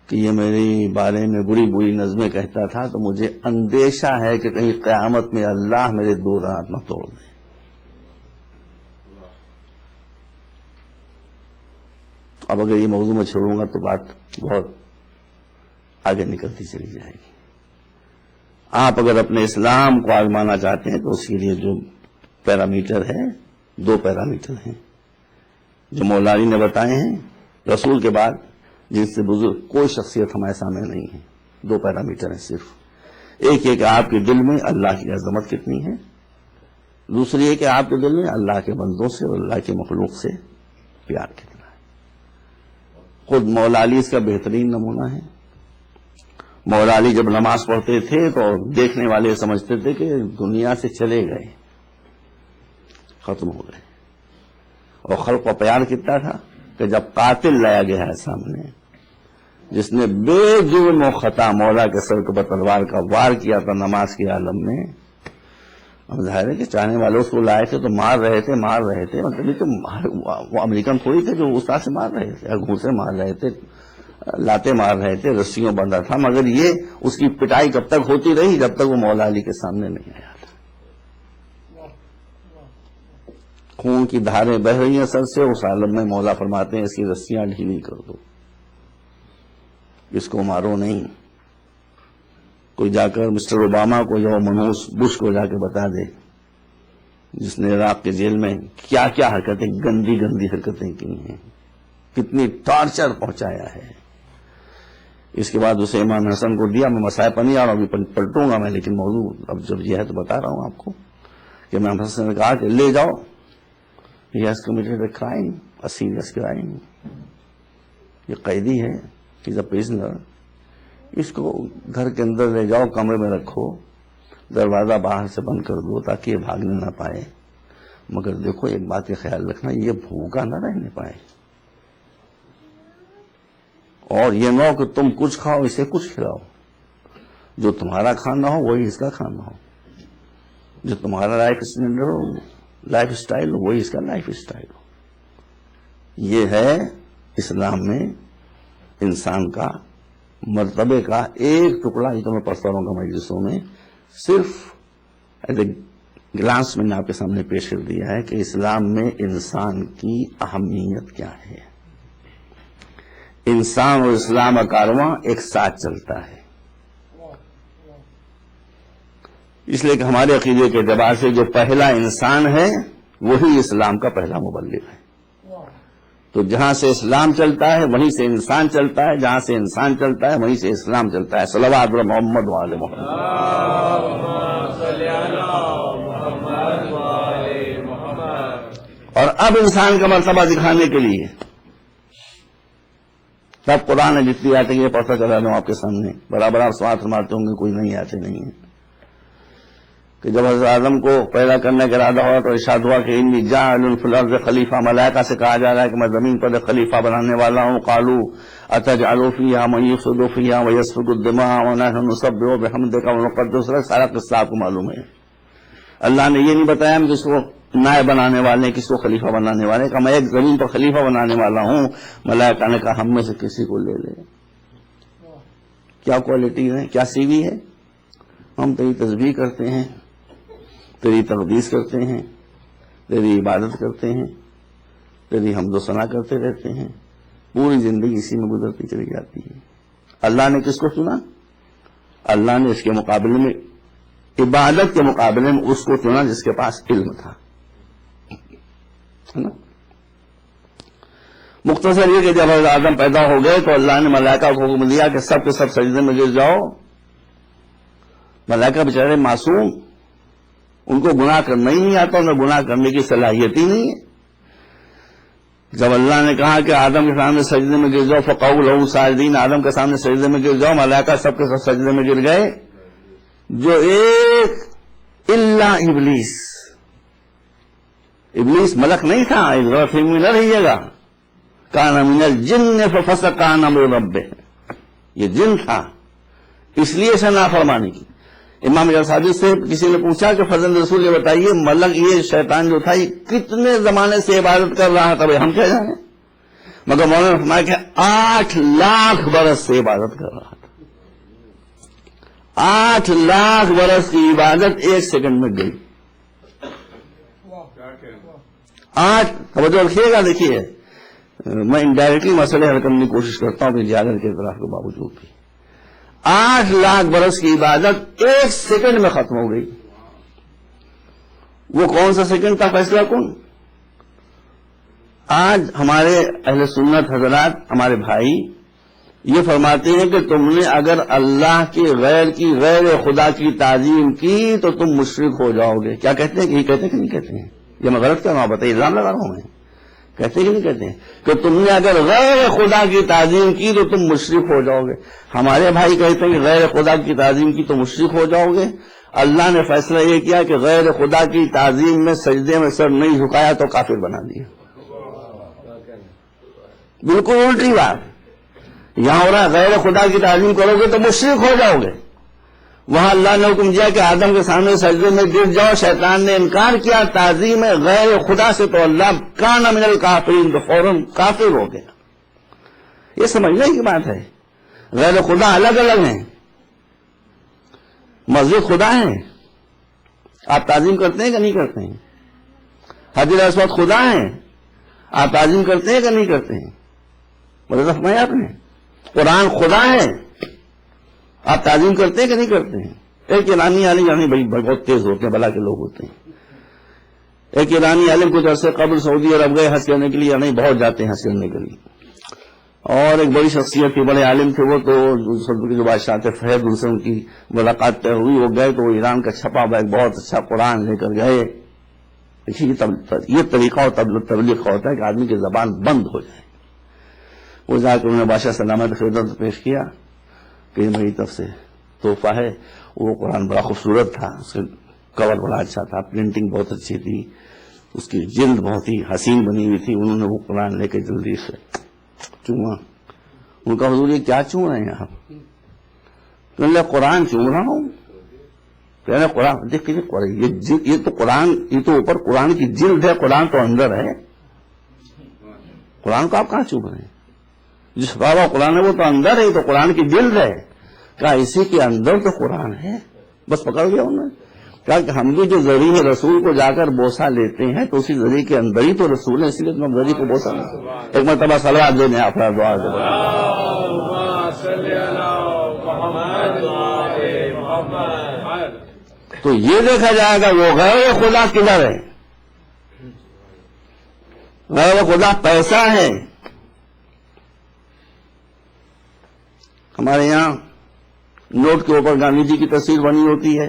کہ یہ میری بارے میں بری بری نظمیں کہتا تھا، تو مجھے اندیشہ ہے کہ کہیں قیامت میں اللہ میرے 2 دانت نہ توڑ دے. اب اگر یہ موضوع میں چھوڑوں گا تو بات بہت آگے نکلتی چلی جائے گی. آپ اگر اپنے اسلام کو آزمانا چاہتے ہیں تو اس کے لیے جو پیرامیٹر ہے، 2 پیرامیٹر ہیں جو مولا علی نے بتائے ہیں. رسول کے بعد جن سے بزرگ کوئی شخصیت ہمارے سامنے نہیں ہے. 2 پیرامیٹر ہیں صرف. ایک یہ کہ آپ کے دل میں اللہ کی عظمت کتنی ہے، دوسری یہ کہ آپ کے دل میں اللہ کے بندوں سے اور اللہ کے مخلوق سے پیار کتنا ہے. خود مولا علی اس کا بہترین نمونہ ہے. مولا علی جب نماز پڑھتے تھے تو دیکھنے والے سمجھتے تھے کہ دنیا سے چلے گئے، ختم ہو گئے. اور خلق کا پیار کتنا تھا کہ جب قاتل لایا گیا ہے سامنے، جس نے بے جرم و خطا مولا کے سر کے تلوار کا وار کیا تھا نماز کے عالم میں، اب ظاہر ہے کہ چاہنے والے اس کو لائے تھے تو مار رہے تھے. مطلب یہ کہ وہ امریکن تھوڑی تھے جو استاد سے مار رہے تھے، گھوسے مار رہے تھے، لاتے مار رہے تھے، رسیوں بندھا تھا. مگر یہ اس کی پٹائی کب تک ہوتی رہی؟ جب تک وہ مولا علی کے سامنے نہیں آیا تھا. خون کی دھاریں بہ رہی ہیں سر سے، اس عالم میں مولا فرماتے ہیں اس کی رسیاں ڈھیلی کر دو، اس کو مارو نہیں. کوئی جا کر مسٹر اوباما کو یا منوس بش کو جا کے بتا دے، جس نے عراق کے جیل میں کیا کیا حرکتیں، گندی گندی حرکتیں کی ہیں، کتنی ٹارچر پہنچایا ہے. اس کے بعد اسے امام حسن کو دیا. میں مسائل پر نہیں آ رہا ہوں، ابھی پلٹوں گا میں، لیکن موضوع اب جب یہ ہے تو بتا رہا ہوں آپ کو کہ امام حسن نے کہا کہ لے جاؤ، he has committed a crime, a serious crime. یہ قیدی ہے، he's a prisoner. اس کو گھر کے اندر لے جاؤ، کمرے میں رکھو، دروازہ باہر سے بند کر دو تاکہ یہ بھاگنے نہ پائے. مگر دیکھو ایک بات کا خیال رکھنا، یہ بھوکا نہ رہنے پائے، اور یہ نہ ہو کہ تم کچھ کھاؤ اسے کچھ کھلاؤ. جو تمہارا کھانا ہو وہی اس کا کھانا ہو، جو تمہارا لائف اسٹائل ہو وہی اس کا لائف اسٹائل ہو. یہ ہے اسلام میں انسان کا مرتبے کا ایک ٹکڑا. یہ تو میں پڑھتا رہوں گا مجلسوں میں، صرف ایز اے گلانس میں نے آپ کے سامنے پیش کر دیا ہے کہ اسلام میں انسان کی اہمیت کیا ہے. انسان اور اسلام کا کارواں ایک ساتھ چلتا ہے. اس لیے کہ ہمارے عقیدے کے اعتبار سے جو پہلا انسان ہے وہی اسلام کا پہلا مبلغ ہے. تو جہاں سے اسلام چلتا ہے وہیں سے انسان چلتا ہے، جہاں سے انسان چلتا ہے وہیں سے اسلام چلتا ہے. صلوات محمد وعلی محمد. اور اب انسان کا مرتبہ دکھانے کے لیے تب قرآن نے جتنی آتے یہ پڑھتا چلا رہا ہوں آپ کے سامنے. برابر آپ سوال فرماتے ہوں گے کوئی نہیں آتے نہیں ہیں کہ جب حضرت آدم کو پیدا کرنے کا ارادہ ہوا تو ارشاد ہوا کہ انی جاعل فی الارض خلیفہ. ملائکہ سے کہا جا رہا ہے کہ میں زمین پر خلیفہ بنانے والا ہوں. قالوا اتجعل فیہا من یفسد فیہا ویسفک الدماء ونحن نسبح بحمدک ونقدس لک. سارا قصہ آپ کو معلوم ہے. اللہ نے یہ نہیں بتایا ہم کس کو نائب بنانے والے ہیں، کس کو خلیفہ بنانے والے، کہ میں ایک زمین پر خلیفہ بنانے والا ہوں. ملائکہ نے کہا ہم میں سے کسی کو لے لے. کیا کوالٹی ہے، کیا سی وی ہے. ہم تیری تسبیح کرتے ہیں، تیری تقدیس کرتے ہیں، تیری عبادت کرتے ہیں، تیری حمد و ثنا کرتے رہتے ہیں، پوری زندگی اسی میں گزرتی چلی جاتی ہے. اللہ نے کس کو چنا؟ اللہ نے اس کے مقابلے میں عبادت کے مقابلے میں اس کو چنا جس کے پاس علم تھا، ہے نا؟ مختصر یہ کہ جب حضرت آدم پیدا ہو گئے تو اللہ نے ملائکہ کو حکم دیا کہ سب کے سب سجدے میں گر جاؤ. ملائکہ بیچارے معصوم، ان کو گناہ کرنا ہی نہیں آتا، انہیں گناہ کرنے کی صلاحیت ہی نہیں ہے. جب اللہ نے کہا کہ آدم کے سامنے سجدے میں گر جاؤ، فقعوا لہ ساجدین، آدم کے سامنے سجدے میں گر جاؤ، ملائکہ سب کے سب سجدے میں گر گئے، جو ایک الا ابلیس. ابلیس ملک نہیں تھا، غلط فہمی میں نہ رہیے گا. کان من الجن ففسق عن امر ربہ، یہ جن تھا اس لیے اسے نافرمانی کی. امام جرسادی سے کسی نے پوچھا کہ فضل رسول یہ بتائیے ملک یہ شیطان جو تھا یہ کتنے زمانے سے عبادت کر رہا تھا؟ ہم کہہ جائیں، مگر مولانا نے فرمایا کہ 8 لاکھ برس سے عبادت کر رہا تھا. 8 لاکھ برس کی عبادت 1 سیکنڈ میں گئی. 8 توجہ رکھیے گا. دیکھیے میں انڈائریکٹلی مسئلے حل کرنے کی کوشش کرتا ہوں کہ جاگر کے اعتراف کے باوجود بھی 8 لاکھ برس کی عبادت 1 سیکنڈ میں ختم ہو گئی. وہ کون سا سیکنڈ تھا؟ فیصلہ کن. آج ہمارے اہل سنت حضرات، ہمارے بھائی یہ فرماتے ہیں کہ تم نے اگر اللہ کے غیر خدا کی تعظیم کی تو تم مشرک ہو جاؤ گے. کیا کہتے ہیں؟ یہ کہتے ہیں کہ نہیں کہتے ہیں؟ یہ میں غلط کر رہا ہوں، بتائیے، الزام لگا رہا ہوں میں. کہتے ہیں کہ نہیں کہتے ہیں کہ تم نے اگر غیر خدا کی تعظیم کی تو تم مشرک ہو جاؤ گے؟ ہمارے بھائی کہتے ہیں کہ غیر خدا کی تعظیم کی تو مشرک ہو جاؤ گے. اللہ نے فیصلہ یہ کیا کہ غیر خدا کی تعظیم میں سجدے میں سر نہیں جھکایا تو کافر بنا دیا. بالکل الٹی بات یہاں ہو رہا ہے. غیر خدا کی تعظیم کرو گے تو مشرک ہو جاؤ گے. وہاں اللہ نے حکم دیا کہ آدم کے سامنے سجدے میں گر جاؤ. شیطان نے انکار کیا تعظیم غیر خدا سے تو اللہ کان من الکافرین، تو فوراً کافر ہو گیا. یہ سمجھنے کی بات ہے. غیر خدا الگ الگ ہیں. مسجد خدا ہے، آپ تعظیم کرتے ہیں کہ نہیں کرتے ہیں؟ حجر اسود خدا ہے، آپ تعظیم کرتے ہیں کہ نہیں کرتے ہیں؟ مطلب فرمایا آپ نے. قرآن خدا ہے، آپ تعظیم کرتے ہیں کہ نہیں کرتے ہیں؟ ایک ایرانی عالم، یعنی بھائی بہت تیز ہوتے ہیں، بلا کے لوگ ہوتے ہیں. ایک ایرانی عالم کچھ عرصے قبل سعودی عرب گئے حج کرنے کے لیے، یعنی بہت جاتے ہیں حج کرنے کے لیے. اور ایک بڑی شخصیت تھی، بڑے عالم تھے وہ، تو جو بادشاہ تھے فہد، ان سے ان کی ملاقات طے ہوئی. وہ گئے تو وہ ایران کا چھپا ہوا ایک بہت اچھا قرآن لے کر گئے. یہ طریقہ اور تبلیغ کا ہوتا ہے کہ آدمی کی زبان بند ہو جائے. وہ جا کے انہوں نے بادشاہ سلامت خدمت پیش کیا کہ میری طرف سے تحفہ ہے. وہ قرآن بڑا خوبصورت تھا، اس کا کور بڑا اچھا تھا، پرنٹنگ بہت اچھی تھی، اس کی جلد بہت ہی حسین بنی ہوئی تھی. انہوں نے وہ قرآن لے کے جلدی سے چوما. ان کا حضور یہ کیا چوم رہے ہیں آپ؟ تو اللہ قرآن چوم رہا ہوں. کہنے قرآن دیکھیے، یہ تو قرآن، یہ تو اوپر قرآن کی جلد ہے، قرآن تو اندر ہے. قرآن کو آپ کہاں چوم رہے ہیں؟ جس بابا قرآن ہے وہ تو اندر ہے، تو قرآن کی جلد ہے. کہا اسی کے اندر تو قرآن ہے. بس پکڑ گیا انہوں نے. کہا کہ ہم بھی جو ذریعہ رسول کو جا کر بوسہ لیتے ہیں تو اسی ذریعے کے اندر ہی تو رسول ہے، اس لیے تم ذریعے کو بوسہ لیتے. ایک مرتبہ صلوات دینے آپ دعا دے. تو یہ دیکھا جائے گا وہ غیر خدا کدھر ہے. غیر خدا پیسہ ہے. ہمارے یہاں نوٹ کے اوپر گاندھی جی کی تصویر بنی ہوتی ہے،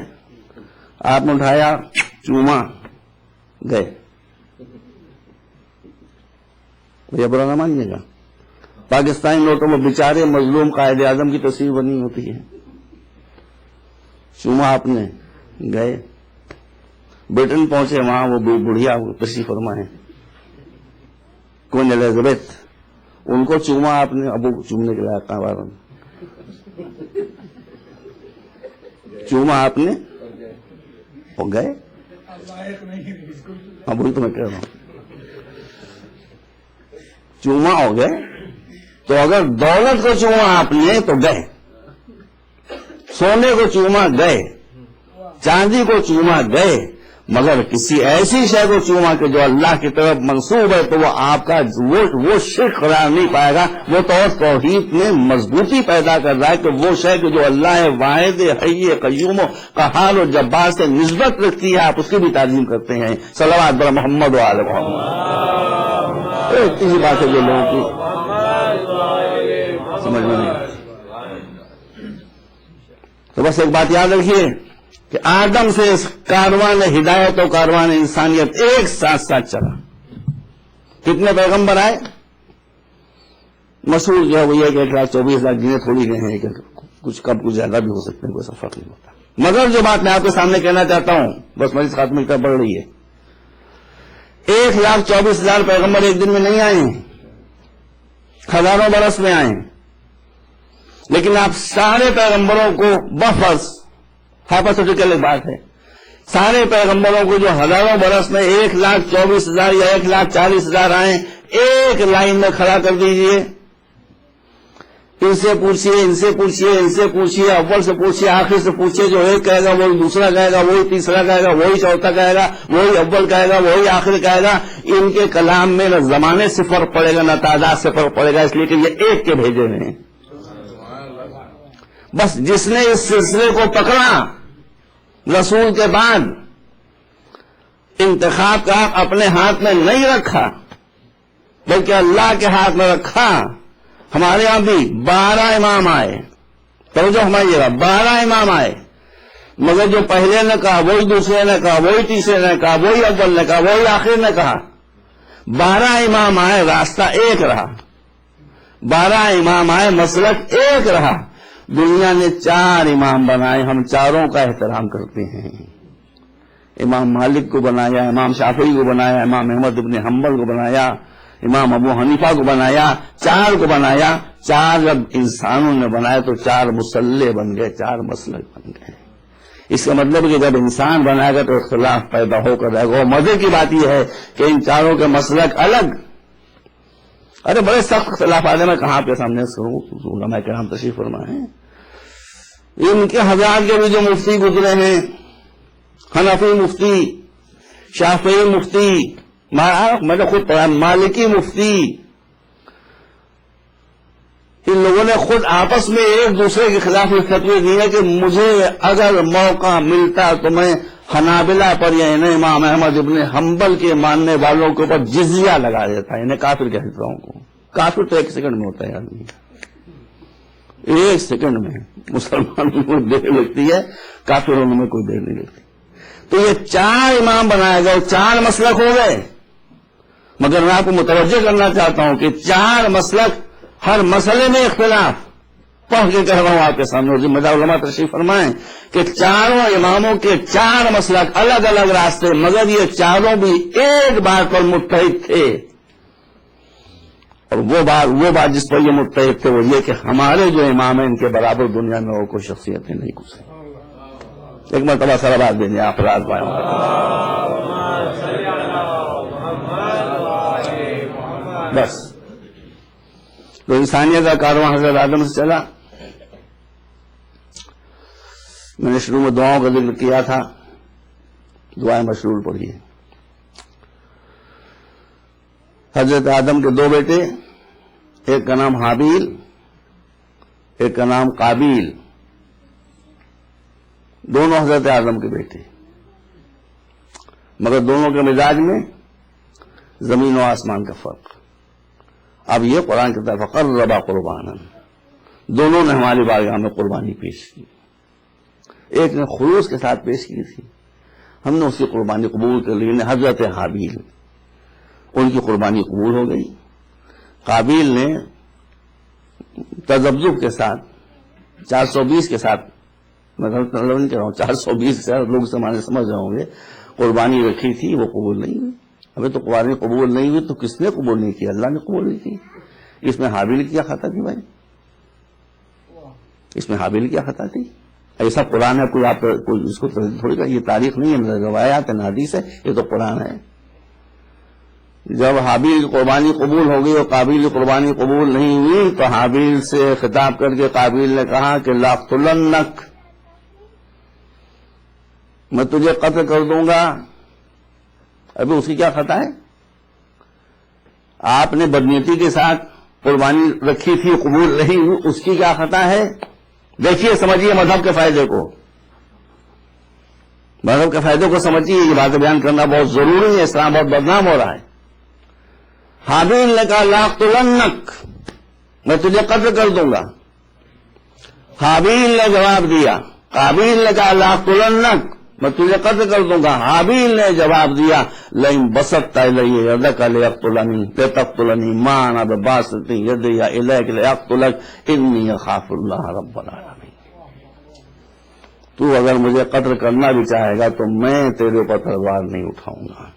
آپ نے اٹھایا، چوما، گئے. یہ برا نہ مانیے گا. پاکستانی نوٹوں میں بیچارے مظلوم قائد اعظم کی تصویر بنی ہوتی ہے، چوما آپ نے، گئے. برٹن پہنچے، وہاں وہ بڑھیا تشریف فرما ہے کوئن ایلزابتھ، ان کو چوما آپ نے. اب وہ چومنے کے لیے کہاں چوما آپ نے، ہو گئے. ہاں وہی تو میں کہہ رہا ہوں، چوما ہو گئے. تو اگر دولت کو چوما آپ نے تو گئے، سونے کو چوما گئے، چاندی کو چوما گئے، مگر کسی ایسی شے کو چوما کہ جو اللہ کی طرف منسوب ہے تو وہ آپ کا وہ شرک قرار نہیں پائے گا. وہ تو توحید میں مضبوطی پیدا کر رہا ہے کہ وہ شے کہ جو اللہ واحد حی قیوم و قہار و جبار سے نسبت رکھتی ہے آپ اس کی بھی تعظیم کرتے ہیں. صلوات بر محمد و آل محمد. اتنی سی بات ہے جو لوگوں کی سمجھ میں نہیں آتی. تو بس ایک بات یاد رکھیے کہ آدم سے کاروان ہدایت و کاروان انسانیت ایک ساتھ ساتھ چلا. کتنے پیغمبر آئے؟ مشہور جو ہے وہ یہ کہ 1,24,000 گنے تھوڑی گئے ہیں کہ کچھ کم کچھ زیادہ بھی ہو سکتے ہیں, کوئی ایسا فرق نہیں ہوتا. مگر جو بات میں آپ کے سامنے کہنا چاہتا ہوں, بس مجلس خاتمے کی بڑھ رہی ہے, 1,24,000 پیغمبر ایک دن میں نہیں آئے ہیں, ہزاروں برس میں آئے ہیں. لیکن آپ سارے پیغمبروں کو بفرض ہائپوتھیٹیکل بات ہے, سارے پیغمبروں کو جو ہزاروں برس میں 1,24,000 یا 1,40,000 آئے, ایک لائن میں کھڑا کر دیجئے, ان سے پوچھئے, ان سے پوچھئے, ان سے پوچھئے, اول سے پوچھئے, آخر سے پوچھئے, جو ایک کہے گا وہی دوسرا کہے گا, وہی تیسرا کہے گا, وہی چوتھا کہے گا, وہی اول کہے گا, وہی آخر کہے گا. ان کے کلام میں نہ زمانے سے فرق پڑے گا نہ تعداد سے فرق پڑے گا, اس لیے کہ یہ ایک کے بھیجے ہوئے ہیں. بس جس نے اس سلسلے کو پکڑا, رسول کے بعد انتخاب کا اپنے ہاتھ میں نہیں رکھا بلکہ اللہ کے ہاتھ میں رکھا. ہمارے ہاں بھی 12 امام آئے, توجہ ہماری جگہ 12 امام آئے, مگر جو پہلے نے کہا وہی دوسرے نے کہا, وہی تیسرے نے کہا, وہی اول نے کہا, وہی آخر نے کہا. 12 امام آئے, راستہ ایک رہا. 12 امام آئے, مسلک ایک رہا. دنیا نے 4 امام بنائے, ہم چاروں کا احترام کرتے ہیں. امام مالک کو بنایا, امام شافعی کو بنایا, امام احمد ابن حنبل کو بنایا, امام ابو حنیفہ کو بنایا, 4 کو بنایا. 4 جب انسانوں نے بنائے تو 4 مسلح بن گئے, 4 مسلک بن گئے. اس کا مطلب کہ جب انسان بنائے گا تو اختلاف پیدا ہو کر رہے گا. اور مزے کی بات یہ ہے کہ ان چاروں کے مسلک الگ, ارے بڑے سخت اختلاف آتے, میں کہاں آپ کے سامنے علماء کرام تشریف فرما ہے. ان کے حضرات کے بھی جو مفتی گزرے ہیں, حنفی مفتی, شافعی مفتی, میں نے خود پڑھا مالکی مفتی, ان لوگوں نے خود آپس میں ایک دوسرے کے خلاف یہ فتوی دی ہے کہ مجھے اگر موقع ملتا تو میں حنابلہ پر یا انہیں امام احمد ابن حنبل کے ماننے والوں کے اوپر جزیہ لگا دیتا ہے. انہیں کافر کہتا ہوں کو. کافر تو 1 سیکنڈ میں ہوتا ہے آدمی, 1 سیکنڈ میں. مسلمانوں کو دیر لگتی ہے, کافروں میں کوئی دیر نہیں لگتی. تو یہ 4 امام بنائے گئے, 4 مسلک ہو گئے. مگر میں آپ کو متوجہ کرنا چاہتا ہوں کہ 4 مسلک, ہر مسئلے میں اختلاف. پڑھ کے کہہ رہا ہوں آپ کے سامنے, ذمہ دار علماء تشریف فرمائیں کہ چاروں اماموں کے 4 مسلک, الگ الگ راستے, مگر یہ چاروں بھی ایک بات پر متحد تھے. اور وہ بات جس پر یہ متحد تھے وہ یہ کہ ہمارے جو امام ہیں ان کے برابر دنیا میں اور کوئی شخصیتیں نہیں گزری. ایک مرتبہ سلوات دیں آپ راز بھائی. بس تو انسانیت کا کارواں حضرت آدم سے چلا. میں نے شروع میں دعاؤں کا ذکر کیا تھا, دعائیں مشروع پڑھی. حضرت آدم کے 2 بیٹے, ایک کا نام حابیل, ایک کا نام قابیل, دونوں حضرت آدم کے بیٹے, مگر دونوں کے مزاج میں زمین و آسمان کا فرق. اب یہ قرآن کہتا ہے فقربا قربانا, دونوں نے ہماری بارگاہ میں قربانی پیش کی. ایک نے خلوص کے ساتھ پیش کی تھی, ہم نے اس کی قربانی قبول کر لی. حضرت حابیل, ان کی قربانی قبول ہو گئی. قابیل نے تذبذب کے ساتھ 420 کے ساتھ, میں نہیں کہہ رہا ہوں 420 کے ساتھ, لوگ سمجھ رہے ہوں گے, قربانی رکھی تھی, وہ قبول نہیں ہوئی. ابھی تو قربانی قبول نہیں ہوئی تو کس نے قبول نہیں کی؟ اللہ نے قبول نہیں کی. اس میں حابیل کیا خطا تھی بھائی؟ اس میں حابیل کیا خطا تھی؟ ایسا قرآن ہے, کوئی آپ کوئی اس کو تھوڑی کا, یہ تاریخ نہیں ہے, روایات ہے, حدیث ہے, یہ تو قرآن ہے. جب حابیل کی قربانی قبول ہو گئی اور قابیل کی قربانی قبول نہیں ہوئی تو حابیل سے خطاب کر کے قابیل نے کہا کہ لاقتلنک, میں تجھے قتل کر دوں گا. ابھی اس کی کیا خطا ہے؟ آپ نے بدنیتی کے ساتھ قربانی رکھی تھی، قبول نہیں، اس کی کیا خطا ہے؟ دیکھیے، سمجھیے مذہب کے فائدے کو، مذہب کے فائدے کو سمجھیے. یہ باتیں بیان کرنا بہت ضروری ہے. اسلام بہت بدنام ہو رہا ہے. حابیل نے کہا لاقتلنک، میں تجھے قتل کر دوں گا. حابیل نے جواب دیا. قابیل نے کہا لاقتلنک، میں تجھے قتل کر دوں گا. حابیل نے جواب دیا لئن بسطت الی یدک لتقتلنی ما انا بباسط یدی الیک لاقتلک انی اخاف اللہ رب العالمین. تو اگر مجھے قتل کرنا بھی چاہے گا تو میں تیرے اوپر تلوار نہیں اٹھاؤں گا،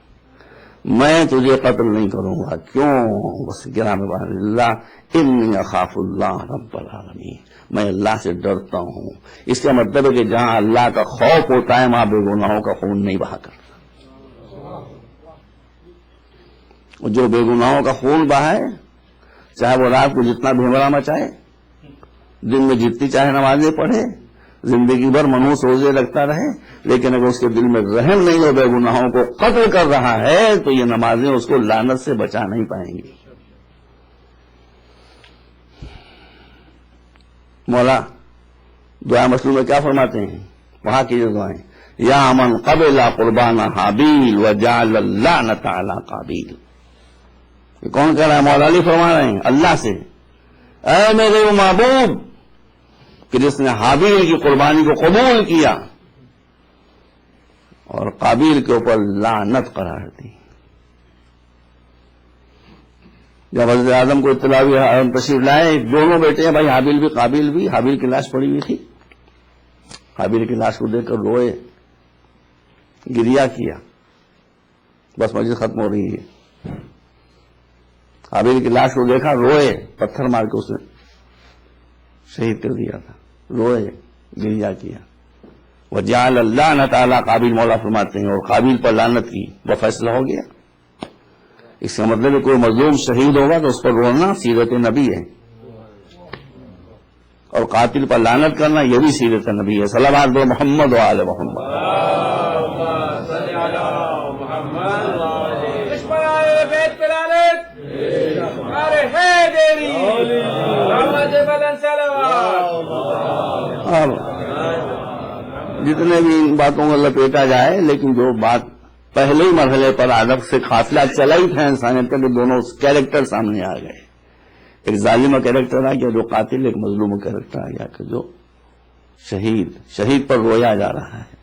میں تجھے قتل نہیں کروں گا. کیوں؟ بس گرام اللہ انی اخاف اللہ رب العالمین، میں اللہ سے ڈرتا ہوں. اس کا مطلب ہے کہ جہاں اللہ کا خوف ہوتا ہے وہاں بے گناہوں کا خون نہیں بہا کرتا. جو بے گناہوں کا خون بہائے، چاہے وہ رات کو جتنا بھیمرا مچائے، دن میں جتنی چاہے نمازیں پڑھے، زندگی بھر منحوس روزے رکھتا رہے، لیکن اگر اس کے دل میں رحم نہیں ہو، بے گناہوں کو قتل کر رہا ہے، تو یہ نمازیں اس کو لعنت سے بچا نہیں پائیں گی. مولا دعا مسلم میں کیا فرماتے ہیں؟ وہاں کی جو دعائیں، یا من قبل قربان حابیل وجعل اللعنۃ علی قابیل. یہ کون کہہ رہا ہے؟ مولا علی فرما رہے ہیں اللہ سے، اے میرے وہ محبوب کہ جس نے حابیل کی قربانی کو قبول کیا اور قابیل کے اوپر لعنت قرار دی. جب حضرت آدم کو اطلاع ہوئی، تشریف لائے، دونوں بیٹے ہیں بھائی، حابیل بھی قابیل بھی. حابیل کی لاش پڑی ہوئی تھی، حابیل کی لاش کو دیکھ کر روئے، گریا کیا. بس مجلس ختم ہو رہی ہے. حابیل کی لاش کو دیکھا، روئے، پتھر مار کے اس نے شہید کر دیا تھا، روئے، گریا کیا. وجعل اللعنۃ علی قابیل، مولا فرماتے ہیں، اور قابیل پر لعنت کی. وہ فیصلہ ہو گیا. اس کا مطلب ہے کوئی مظلوم شہید ہوگا تو اس پر رونا سیرت نبی ہے، اور قاتل پر لعنت کرنا یہ بھی سیرت نبی ہے. صلوات بر محمد و آل محمد. جتنے بھی ان باتوں کو لپیٹا جائے، لیکن جو بات پہلے ہی مرحلے پر ادب سے قافلہ چلا ہی تھا انسانیت کا، کہ دونوں کیریکٹر سامنے آ گئے. ایک ظالم کیریکٹر آ گیا جو قاتل، ایک مظلوم کیریکٹر آ گیا کہ جو شہید پر رویا جا رہا ہے،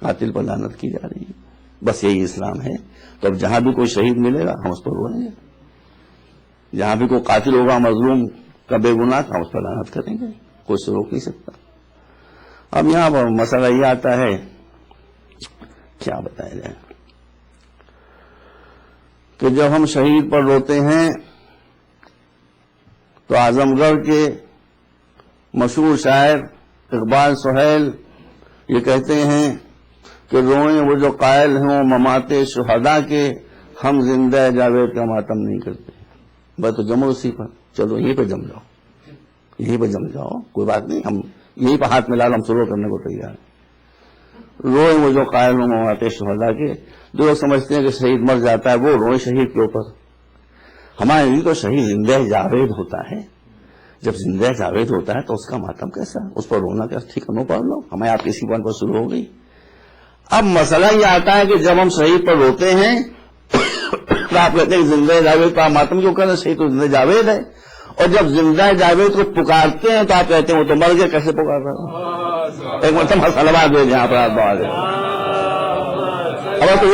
قاتل پر لعنت کی جا رہی ہے. بس یہی اسلام ہے. تو اب جہاں بھی کوئی شہید ملے گا ہم اس پر روئیں گے، جہاں بھی کوئی قاتل ہوگا مظلوم کا بے گناہ ہم اس پر لعنت کریں گے، کوئی سے روک نہیں سکتا. اب یہاں پر مسئلہ یہ آتا ہے، کیا بتایا جائے، کہ جب ہم شہید پر روتے ہیں تو اعظم گڑھ کے مشہور شاعر اقبال سہیل یہ کہتے ہیں کہ روئیں وہ جو قائل ہوں ممات شہداء کے، ہم زندہ جاوید کا ماتم نہیں کرتے. بس تو جمو اسی پر، چلو یہیں پہ جم جاؤ، یہیں پہ جم جاؤ، کوئی بات نہیں، ہم یہیں پہ ہاتھ ملا لو، ہم سلو کرنے کو تیار ہیں. روئیں وہ جو قائل ہوں ممات شہداء کے. جو لوگ سمجھتے ہیں کہ شہید مر جاتا ہے وہ روئیں شہید کے اوپر. ہمارے لیے تو شہید زندہ جاوید ہوتا ہے. جب زندہ جاوید ہوتا ہے تو اس کا ماتم کیسا، اس پر رونا کیسا؟ ٹھیک ہے، نو پڑھ لو، ہمیں آپ کسی پوائنٹ پر شروع ہو گئی. اب مسئلہ یہ آتا ہے کہ جب ہم شہید پر روتے ہیں تو آپ کہتے ہیں زندہ جاوید کا ماتم کیوں کرنا، شہید تو زندہ جاوید ہے. اور جب زندہ جاوید کو پکارتے ہیں تو آپ کہتے ہیں وہ تو مر گیا، کیسے پکار رہا ہوں؟ ایک مرتبہ مسئلہ دے جہاں پر آپ بات ہے. اب تو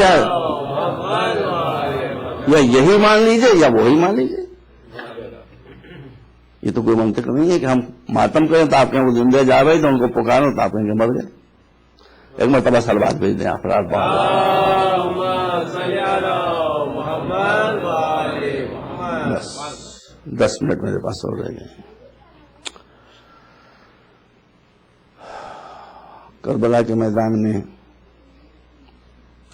یا یہی مان لیجئے یا وہی مان لیجئے. یہ تو کوئی منطق نہیں ہے کہ ہم ماتم کریں تو آپ کہیں وہ زندہ جاوید، ان کو پکاریں تو آپ کہیں کہ مر گئے. ایک مرتبہ سلوات بھیج دیں آپ رات بس 10 منٹ میرے پاس اور رہ گئے. کربلا کے میدان میں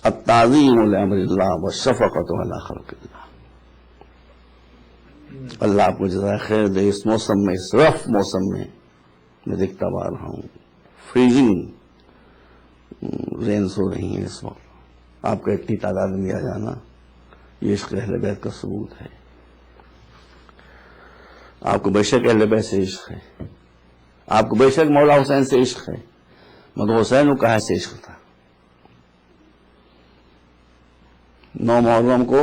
التعظیم لامر اللہ والشفقۃ علی خلق اللہ. اللہ آپ کو جزائے خیر دے. اس موسم میں، اس رف موسم میں دیکھتا آ رہا ہوں فریزنگ رینز ہو رہی ہیں اس وقت. آپ کا اتنی تعداد میں آ جانا یہ عشق اہل بیت کا ثبوت ہے. آپ کو بے شک اہل بیت سے عشق ہے, آپ کو بے شک مولا حسین سے عشق ہے, مگر حسین کو کہاں سے عشق تھا؟ 9 محرم کو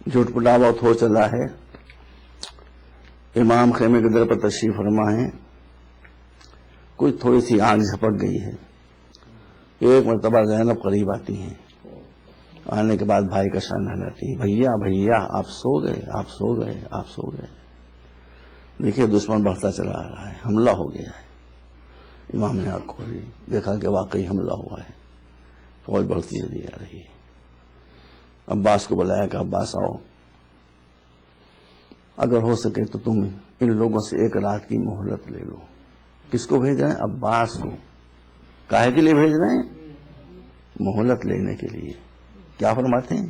جھوٹ پٹا بہت ہو چلا ہے. امام خیمے کے در پر تشریف فرما ہے, کوئی تھوڑی سی آنکھ جھپک گئی ہے. ایک مرتبہ زینب قریب آتی ہیں, آنے کے بعد بھائی کا شان لاتی ہے, بھیا بھیا آپ سو گئے, آپ سو گئے, آپ سو گئے. دیکھیے دشمن بڑھتا چلا آ رہا ہے, حملہ ہو گیا ہے. امام نے آنکھ کھولی, دیکھا کہ واقعی حملہ ہوا ہے, فوج بڑھتی چلی آ رہی ہے. عباس کو بلایا کہ عباس آؤ, اگر ہو سکے تو تم ان لوگوں سے 1 رات کی مہلت لے لو. کس کو بھیج رہے ہیں؟ عباس کو. کاہے کے لیے بھیج رہے ہیں؟ مہلت لینے کے لیے. کیا فرماتے ہیں؟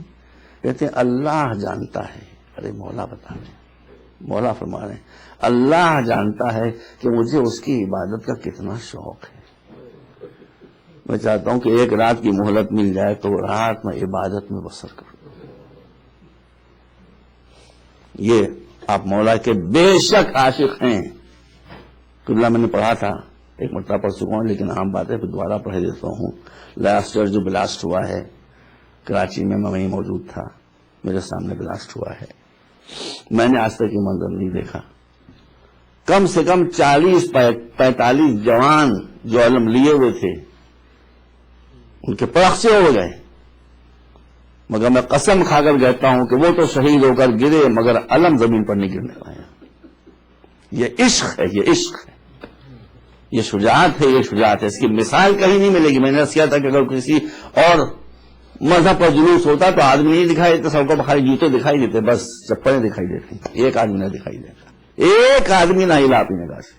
کہتے ہیں اللہ جانتا ہے. ارے مولا بتا رہے ہیں, مولا فرما رہے ہیں اللہ جانتا ہے کہ مجھے اس کی عبادت کا کتنا شوق ہے. میں چاہتا ہوں کہ 1 رات کی مہلت مل جائے تو رات میں عبادت میں بسر کروں. یہ آپ مولا کے بے شک عاشق ہیں. قبلہ میں نے پڑھا تھا, ایک مرتبہ پڑھ چکا ہوں, لیکن عام بات ہے پھر دوبارہ پڑھ دیتا ہوں. لاسٹ ایئر جو بلاسٹ ہوا ہے کراچی میں وہیں موجود تھا, میرے سامنے بلاسٹ ہوا ہے. میں نے آج تک یہ منظر نہیں دیکھا. کم سے کم 40-45 جوان جو علم لیے ہوئے تھے ان کے پرخ سے ہو گئے, مگر میں قسم کھا کر کہتا ہوں کہ وہ تو شہید ہو کر گرے مگر علم زمین پر نہیں گرنے پایا. یہ عشق ہے, یہ عشق ہے, یہ شجاعت ہے, یہ شجاعت ہے. اس کی مثال کہیں نہیں ملے گی. میں نے کیا تھا کہ اگر کسی اور مذہب پر جلوس ہوتا تو آدمی نہیں دکھائی دیتے, سب کو بخاری جوتے دکھائی دیتے, بس چپلیں دکھائی دیتی, ایک آدمی نہ دکھائی دیتا, ایک آدمی نہ ہلا اپنی نگاہ سے.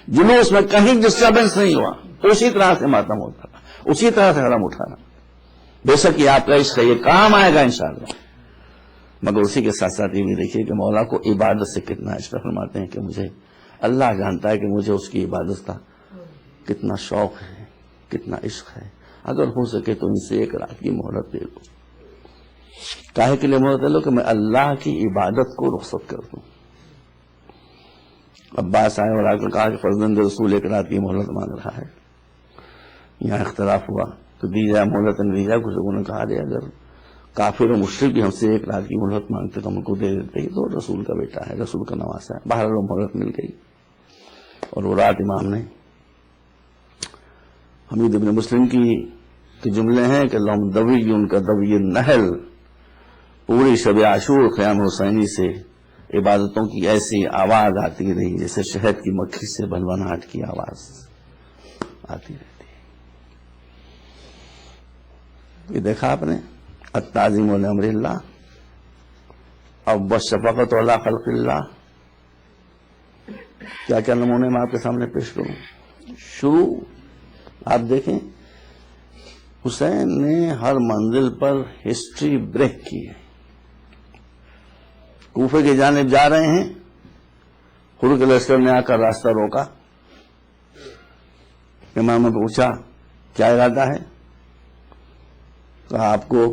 جلوس میں کہیں ڈسٹربنس نہیں ہوا, اسی طرح سے ماتم ہوتا تھا, اسی طرح سے قلم اٹھانا. بے شک یہ آپ کا عشق ہے, یہ کام آئے گا انشاءاللہ. مگر اسی کے ساتھ ساتھ یہ بھی دیکھیے کہ مولا کو عبادت سے کتنا عشق. فرماتے ہیں کہ مجھے اللہ جانتا ہے کہ مجھے اس کی عبادت کا کتنا شوق ہے, کتنا عشق ہے. اگر ہو سکے تو ان سے 1 رات کی مہلت لے لو. کاہے کے لیے مہلت لے لو؟ کہ میں اللہ کی عبادت کو رخصت کر دوں. عباس آئے اور آ کر کہا کہ فرزند رسول 1 رات کی مہلت مانگ رہا ہے. یہاں اختلاف ہوا تو دی جائے مہلت نہیں دی جائے. کچھ لوگوں نے کہا اگر کافر و مشرک بھی ہم سے 1 رات کی مہلت مانگتے تو ہم کو دے دیتے, تو رسول کا بیٹا ہے, رسول کا نواسا ہے. باہر وہ مہلت مل گئی اور وہ رات امام نے حمید ابن مسلم کی جملے ہیں کہ لم دوی ان کا دوی نہل, پوری شب عاشور قیام حسینی سے عبادتوں کی ایسی آواز آتی رہی جیسے شہد کی مکھی سے بھنبھناہٹ کی آواز آتی رہتی. یہ دیکھا آپ نے, التعظیم لامر اللہ, اب والشفقۃ علی خلق اللہ. کیا کیا نمونے میں آپ کے سامنے پیش کروں. شروع آپ دیکھیں, حسین نے ہر منزل پر ہسٹری بریک کی ہے. کوفے کی جانب جا رہے ہیں, خود کے لشکر نے آ کر راستہ روکا. امام نے پوچھا کیا ارادہ ہے؟ کہا آپ کو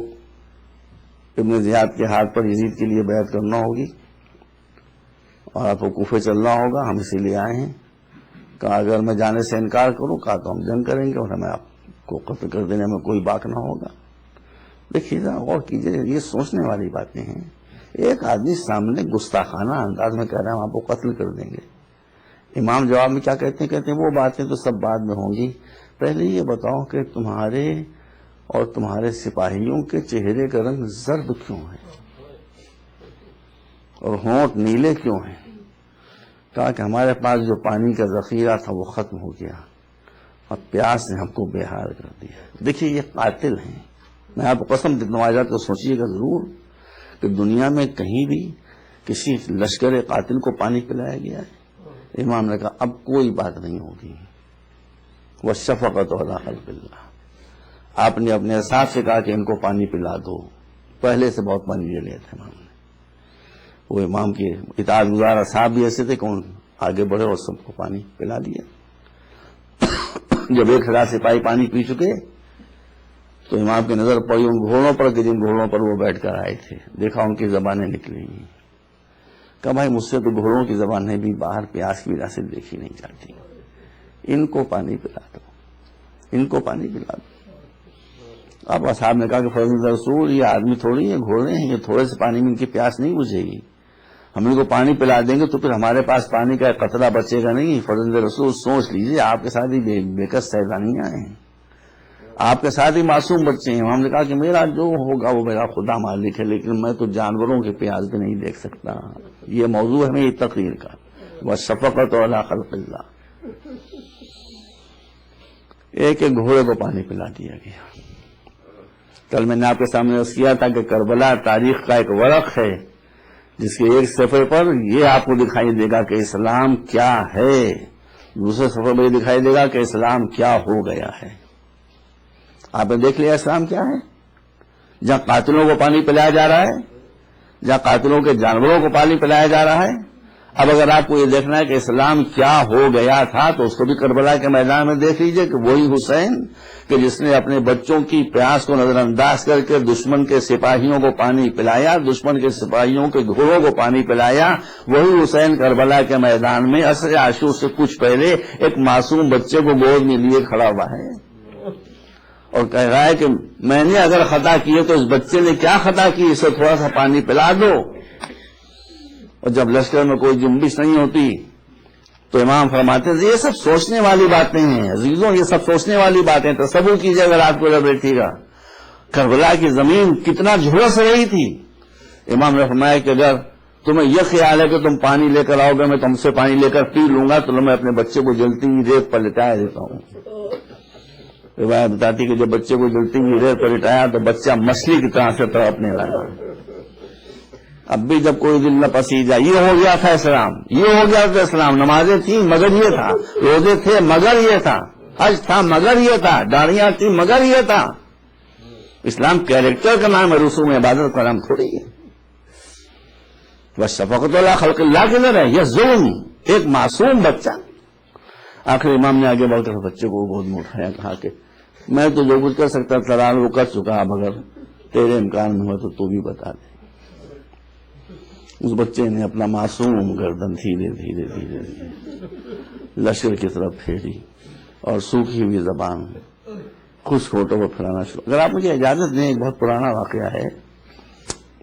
ابن زیاد کے ہاتھ پر یزید کے لیے بیعت کرنا ہوگی اور آپ کو کوفے چلنا ہوگا, ہم اسی لیے آئے ہیں. کہا اگر میں جانے سے انکار کروں کہا تو ہم جنگ کریں گے اور ہمیں آپ کو قتل کر دینے میں کوئی باک نہ ہوگا. دیکھیے ذرا غور کیجیے, یہ سوچنے والی باتیں ہیں. ایک آدمی سامنے گستاخانہ انداز میں کہہ رہا ہے ہم آپ کو قتل کر دیں گے. امام جواب میں کیا کہتے ہیں وہ باتیں تو سب بعد میں ہوں گی, پہلے یہ بتاؤ کہ تمہارے اور تمہارے سپاہیوں کے چہرے کا رنگ زرد کیوں ہے اور ہونٹ نیلے کیوں ہیں؟ کہا کہ ہمارے پاس جو پانی کا ذخیرہ تھا وہ ختم ہو گیا اور پیاس نے ہم کو بے حال کر دیا. دیکھیے یہ قاتل ہیں. میں آپ کو قسم دیتا ہوں, آج رات کو سوچیے گا ضرور کہ دنیا میں کہیں بھی کسی لشکر قاتل کو پانی پلایا گیا ہے؟ امام نے کہا اب کوئی بات نہیں ہوگی. والشفقۃ علی خلق اللہ. آپ نے اپنے حساب سے کہا کہ ان کو پانی پلا دو. پہلے سے بہت پانی لے لیا تھا امام نے. وہ امام کے اطاعت گزار اصحاب بھی ایسے تھے کہ آگے بڑھے اور سب کو پانی پلا دیا. جب 1000 سپاہی پانی پی چکے تو امام کی نظر پڑی ان گھوڑوں پر کہ جن گھوڑوں پر وہ بیٹھ کر آئے تھے. دیکھا ان کی زبانیں نکلی. کہا بھائی مجھ سے تو گھوڑوں کی زبانیں بھی باہر پیاس کی وجہ سے دیکھی نہیں جاتی, ان کو پانی پلا دو, ان کو پانی پلا دو. اب اصحاب نے کہا کہ فرزند رسول یہ آدمی تھوڑی ہے, گھوڑے ہیں, یہ تھوڑے سے پانی میں ان کی پیاس نہیں بجھے گی, ہم ان کو پانی پلا دیں گے تو پھر ہمارے پاس پانی کا قطرہ بچے گا نہیں. فرزند رسول سوچ لیجیے, آپ کے ساتھ ہی بےکس سیلانیاں ہیں, آپ کے ساتھ ہی معصوم بچے ہیں. ہم نے کہا کہ میرا جو ہوگا وہ میرا خدا مالک ہے, لیکن میں تو جانوروں کے پیاس بھی نہیں دیکھ سکتا. یہ موضوع ہے میری تقریر کا, وَالشَّفَقَةُ عَلَىٰ خَلْقِ اللَّهِ. ایک ایک گھوڑے کو پانی پلا دیا گیا. کل میں نے آپ کے سامنے عرض کیا تھا کہ کربلا تاریخ کا ایک ورق ہے جس کے ایک صفحے پر یہ آپ کو دکھائی دے گا کہ اسلام کیا ہے, دوسرے صفحے پر یہ دکھائی دے گا کہ اسلام کیا ہو گیا ہے. آپ نے دیکھ لیا اسلام کیا ہے. جہاں قاتلوں کو پانی پلایا جا رہا ہے, جہاں قاتلوں کے جانوروں کو پانی پلایا جا رہا ہے. اب اگر آپ کو یہ دیکھنا ہے کہ اسلام کیا ہو گیا تھا تو اس کو بھی کربلا کے میدان میں دیکھ لیجئے کہ وہی حسین کہ جس نے اپنے بچوں کی پیاس کو نظر انداز کر کے دشمن کے سپاہیوں کو پانی پلایا, دشمن کے سپاہیوں کے گھوڑوں کو پانی پلایا, وہی حسین کربلا کے میدان میں عصر عاشور سے کچھ پہلے ایک معصوم بچے کو گود میں لیے کھڑا ہوا ہے اور کہہ رہا ہے کہ میں نے اگر خطا کی ہے تو اس بچے نے کیا خطا کی, اسے تھوڑا سا پانی پلا دو. اور جب لشکر میں کوئی جنبش نہیں ہوتی تو امام فرماتے ہیں یہ سب سوچنے والی باتیں ہیں عزیزوں, یہ سب سوچنے والی باتیں. تصور کیجئے اگر آپ کو جب بیٹھے گا کربلا کی زمین کتنا جھلس رہی تھی. امام نے فرمایا کہ اگر تمہیں یہ خیال ہے کہ تم پانی لے کر آؤ گے, میں تم سے پانی لے کر پی لوں گا, تو میں اپنے بچے کو جلتی ہوئی ریت پر لٹایا دیتا ہوں. روایت بتاتی کہ جب بچے کو جلتی ہوئی ریت پر لٹایا تو بچہ مچھلی کی طرح سے تڑپنے لگا. اب بھی جب کوئی دل نہ پسیجا, یہ ہو گیا تھا اسلام, یہ ہو گیا تھا اسلام. نمازیں تھیں مگر یہ تھا, روزے تھے مگر یہ تھا, حج تھا مگر یہ تھا, داڑیاں تھیں مگر یہ تھا. اسلام کیریکٹر کا نام ہے, رسوم عبادت کا نام تھوڑی ہے. بس شفقت اللہ خلق اللہ کے در ہے. یہ ظلم, ایک معصوم بچہ. آخر امام نے آگے بڑھ کر بچے کو گود میں اٹھایا, کہا کہ میں تو جو کچھ کر سکتا تھا وہ کر چکا, اب اگر تیرے امکان میں ہو تو بھی بتا دے. اس بچے نے اپنا معصوم گردن دھیرے دھیرے دھیرے دھیرے لشکر کی طرف پھیری اور سوکھی ہوئی زبان خشک ہونٹوں پر پھیلانا شروع. اگر آپ مجھے اجازت دیں, ایک بہت پرانا واقعہ ہے,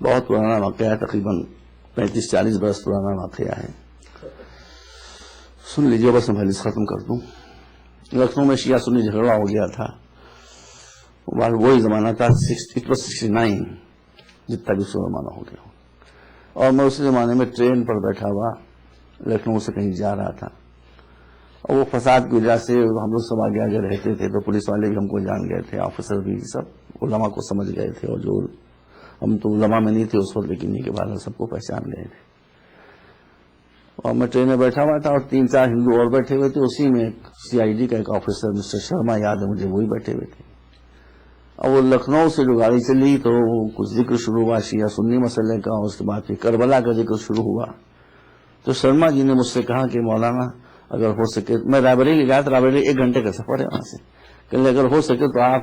بہت پرانا واقعہ ہے, تقریباً 35-40 برس پرانا واقعہ ہے. سن لیجیے, بس میں پہلے ختم کر دوں. لکھنؤ میں شیعہ سنی جھگڑا ہو گیا تھا. وہی زمانہ تھا 69 جتنا بھی سو زمانہ ہو گیا. اور میں اسی زمانے میں ٹرین پر بیٹھا ہوا لکھنؤ سے کہیں جا رہا تھا, اور وہ فساد کی وجہ سے ہم لوگ سب آگے آگے رہتے تھے, تو پولیس والے بھی ہم کو جان گئے تھے, آفیسر بھی, سب علماء کو سمجھ گئے تھے, اور جو ہم تو علماء میں نہیں تھے اس وقت, لیکن کے بعد سب کو پہچان گئے تھے. اور میں ٹرین میں بیٹھا ہوا تھا اور 3-4 ہندو اور بیٹھے ہوئے تھے. اسی میں CID کا ایک آفیسر مسٹر شرما, یاد ہے مجھے, وہی بیٹھے ہوئے تھے. اور وہ لکھنؤ سے جو گاڑی چلی تو کچھ ذکر شروع ہوا شیعہ سنی مسئلے کا, اور اس کے بعد پھر کربلا کا ذکر شروع ہوا. تو شرما جی نے مجھ سے کہا کہ مولانا اگر ہو سکے, میں رائے بریلی گیا تھا, رائے بریلی 1 گھنٹے کا سفر ہے وہاں سے, کہ اگر ہو سکے تو آپ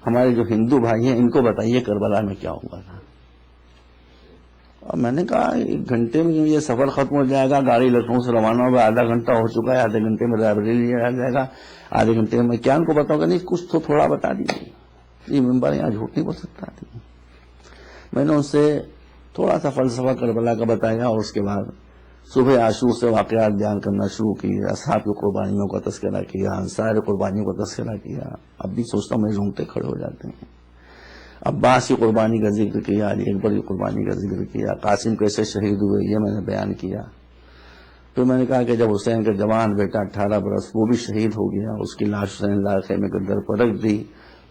ہمارے جو ہندو بھائی ہیں ان کو بتائیے کربلا میں کیا ہوا تھا. اور میں نے کہا 1 گھنٹے میں یہ سفر ختم ہو جائے گا, گاڑی لکھنؤ سے روانہ ہوگا, آدھا گھنٹہ ہو چکا ہے, آدھے گھنٹے میں رائے بریلی آ جائے گا, آدھے گھنٹے میں کیا ان کو بتاؤں گا. نہیں, کچھ تو تھوڑا بتا دیجیے, یہ ممبر یہاں جھوٹ نہیں بول سکتا تھی. میں نے ان سے تھوڑا سا فلسفہ کربلا کا بتایا, اور اس کے بعد صبح عاشور سے واقعات بیان کرنا شروع کیا, اصحاب کی قربانیوں کا تذکرہ کیا, انصار قربانیوں کا تذکرہ کیا. اب بھی سوچتا ہوں میرے رونگٹے کھڑے ہو جاتے ہیں. عباس کی قربانی کا ذکر کیا, علی اکبر کی قربانی کا ذکر کیا, قاسم کیسے شہید ہوئے یہ میں نے بیان کیا. پھر میں نے کہا کہ جب حسین کا جوان بیٹا 18 برس وہ بھی شہید ہو گیا, اس کی لاش حسین لا خیمے کے اندر پر رکھ دی,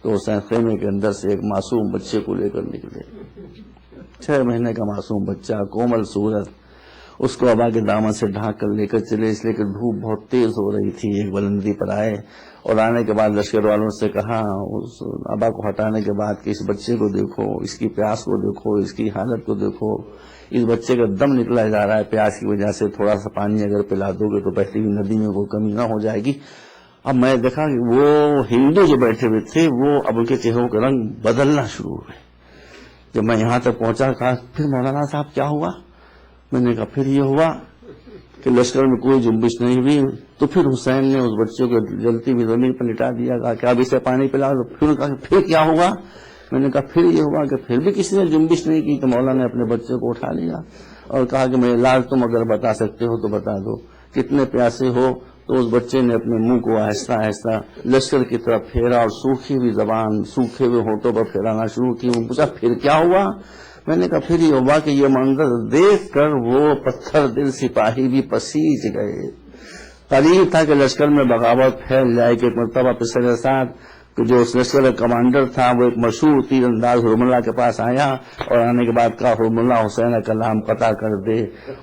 تو حسین خیمے کے اندر سے ایک معصوم بچے کو لے کر نکلے. 6 مہینے کا معصوم بچہ, کومل صورت, اس کو ابا کے دامن سے ڈھانک کر لے کر چلے, اس لیے کہ دھوپ بہت تیز ہو رہی تھی. ایک بلندی پر آئے اور آنے کے بعد لشکر والوں سے کہا, اس ابا کو ہٹانے کے بعد کہ اس بچے کو دیکھو, اس کی پیاس کو دیکھو, اس کی حالت کو دیکھو, اس بچے کا دم نکلا جا رہا ہے پیاس کی وجہ سے, تھوڑا سا پانی اگر پلا دو گے تو بہتی ہوئی ندی میں کوئی کمی نہ ہو جائے گی. اب میں دیکھا کہ وہ ہندو جو بیٹھے ہوئے تھے وہ اب ان کے چہروں کے رنگ بدلنا شروع ہو گئے. جب میں یہاں تک پہنچا کہا پھر مولانا صاحب کیا ہوا؟ میں نے کہا پھر یہ ہوا کہ لشکر میں کوئی جنبش نہیں ہوئی. تو پھر حسین نے اس بچے کو جلتی ہوئی زمین پر لٹا دیا, کہا کہ اب اسے پانی پلا دو. پھر کیا ہوا؟ میں نے کہا پھر یہ ہوا کہ پھر بھی کسی نے جنبش نہیں کی. تو مولانا نے اپنے بچے کو اٹھا لیا اور کہا کہ میرے لال تم اگر بتا سکتے ہو تو بتا دو کتنے پیاسے ہو. تو اس بچے نے اپنے منہ کو آہستہ آہستہ لشکر کی طرف پھیرا اور سوکھی ہوئی زبان سوکھے ہوئے ہونٹوں پر پھیرانا شروع کی. وہ پوچھا پھر کیا ہوا؟ میں نے کہا پھر یہ ہوا کہ یہ منظر دیکھ کر وہ پتھر دل سپاہی بھی پسیج گئے. قریب تھا کہ لشکر میں بغاوت پھیل جائے کہ ایک مرتبہ پچھلے ساتھ جو اس لشکر کا کمانڈر تھا وہ ایک مشہور تیر انداز حرملہ کے پاس آیا اور آنے کے بعد کہا حرملہ حسین کا نام قطع کر دے.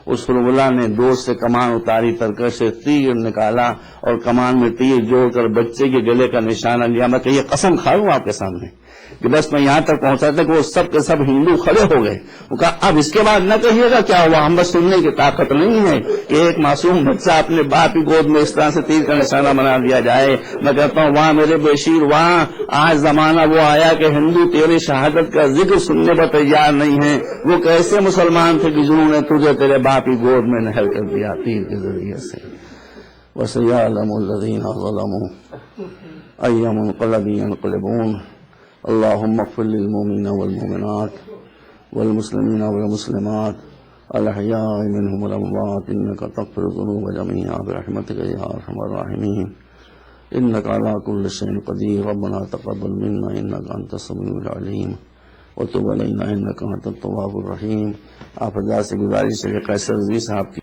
اس حرملہ نے دوست سے کمان اتاری, ترکش سے تیر نکالا اور کمان میں تیر جوڑ کر بچے کے گلے کا نشانہ لیا. میں کہ یہ قسم کھا لوں آپ کے سامنے کہ بس میں یہاں تک پہنچا تھا کہ وہ سب کے سب ہندو کھڑے ہو گئے. وہ کہا اب اس کے بعد نہ کہیے گا کیا ہوا, ہم بس سننے کی طاقت نہیں ہے کہ ایک معصوم بچہ اپنے باپ کی گود میں اس طرح سے تیر کا نشانہ بنا دیا جائے. میں کہتا ہوں وہاں میرے بشیر وہاں آج زمانہ وہ آیا کہ ہندو تیری شہادت کا ذکر سننے پر تیار نہیں ہے. وہ کیسے مسلمان تھے کہ جنہوں نے تجھے تیرے باپ کی گود میں نہل کر دیا تیر کے ذریعے سے. وَسَيَعْلَمُ الَّذِينَ ظَلَمُوا أَيَّ مُنقَلَبٍ يَنقَلِبُونَ. اللهم اغفر للمؤمنين والمؤمنات والمسلمين والمسلمات الأحياء منهم والأموات إنك تغفر الذنوب جميعا برحمتك يا أرحم الراحمين إنك على كل شيء قدير. ربنا تقبل منا إنك أنت السميع العليم وتب علينا إنك أنت التواب الرحيم. آپ حضرات سے گزارش ہے کہ قیصر رضوی صاحب کی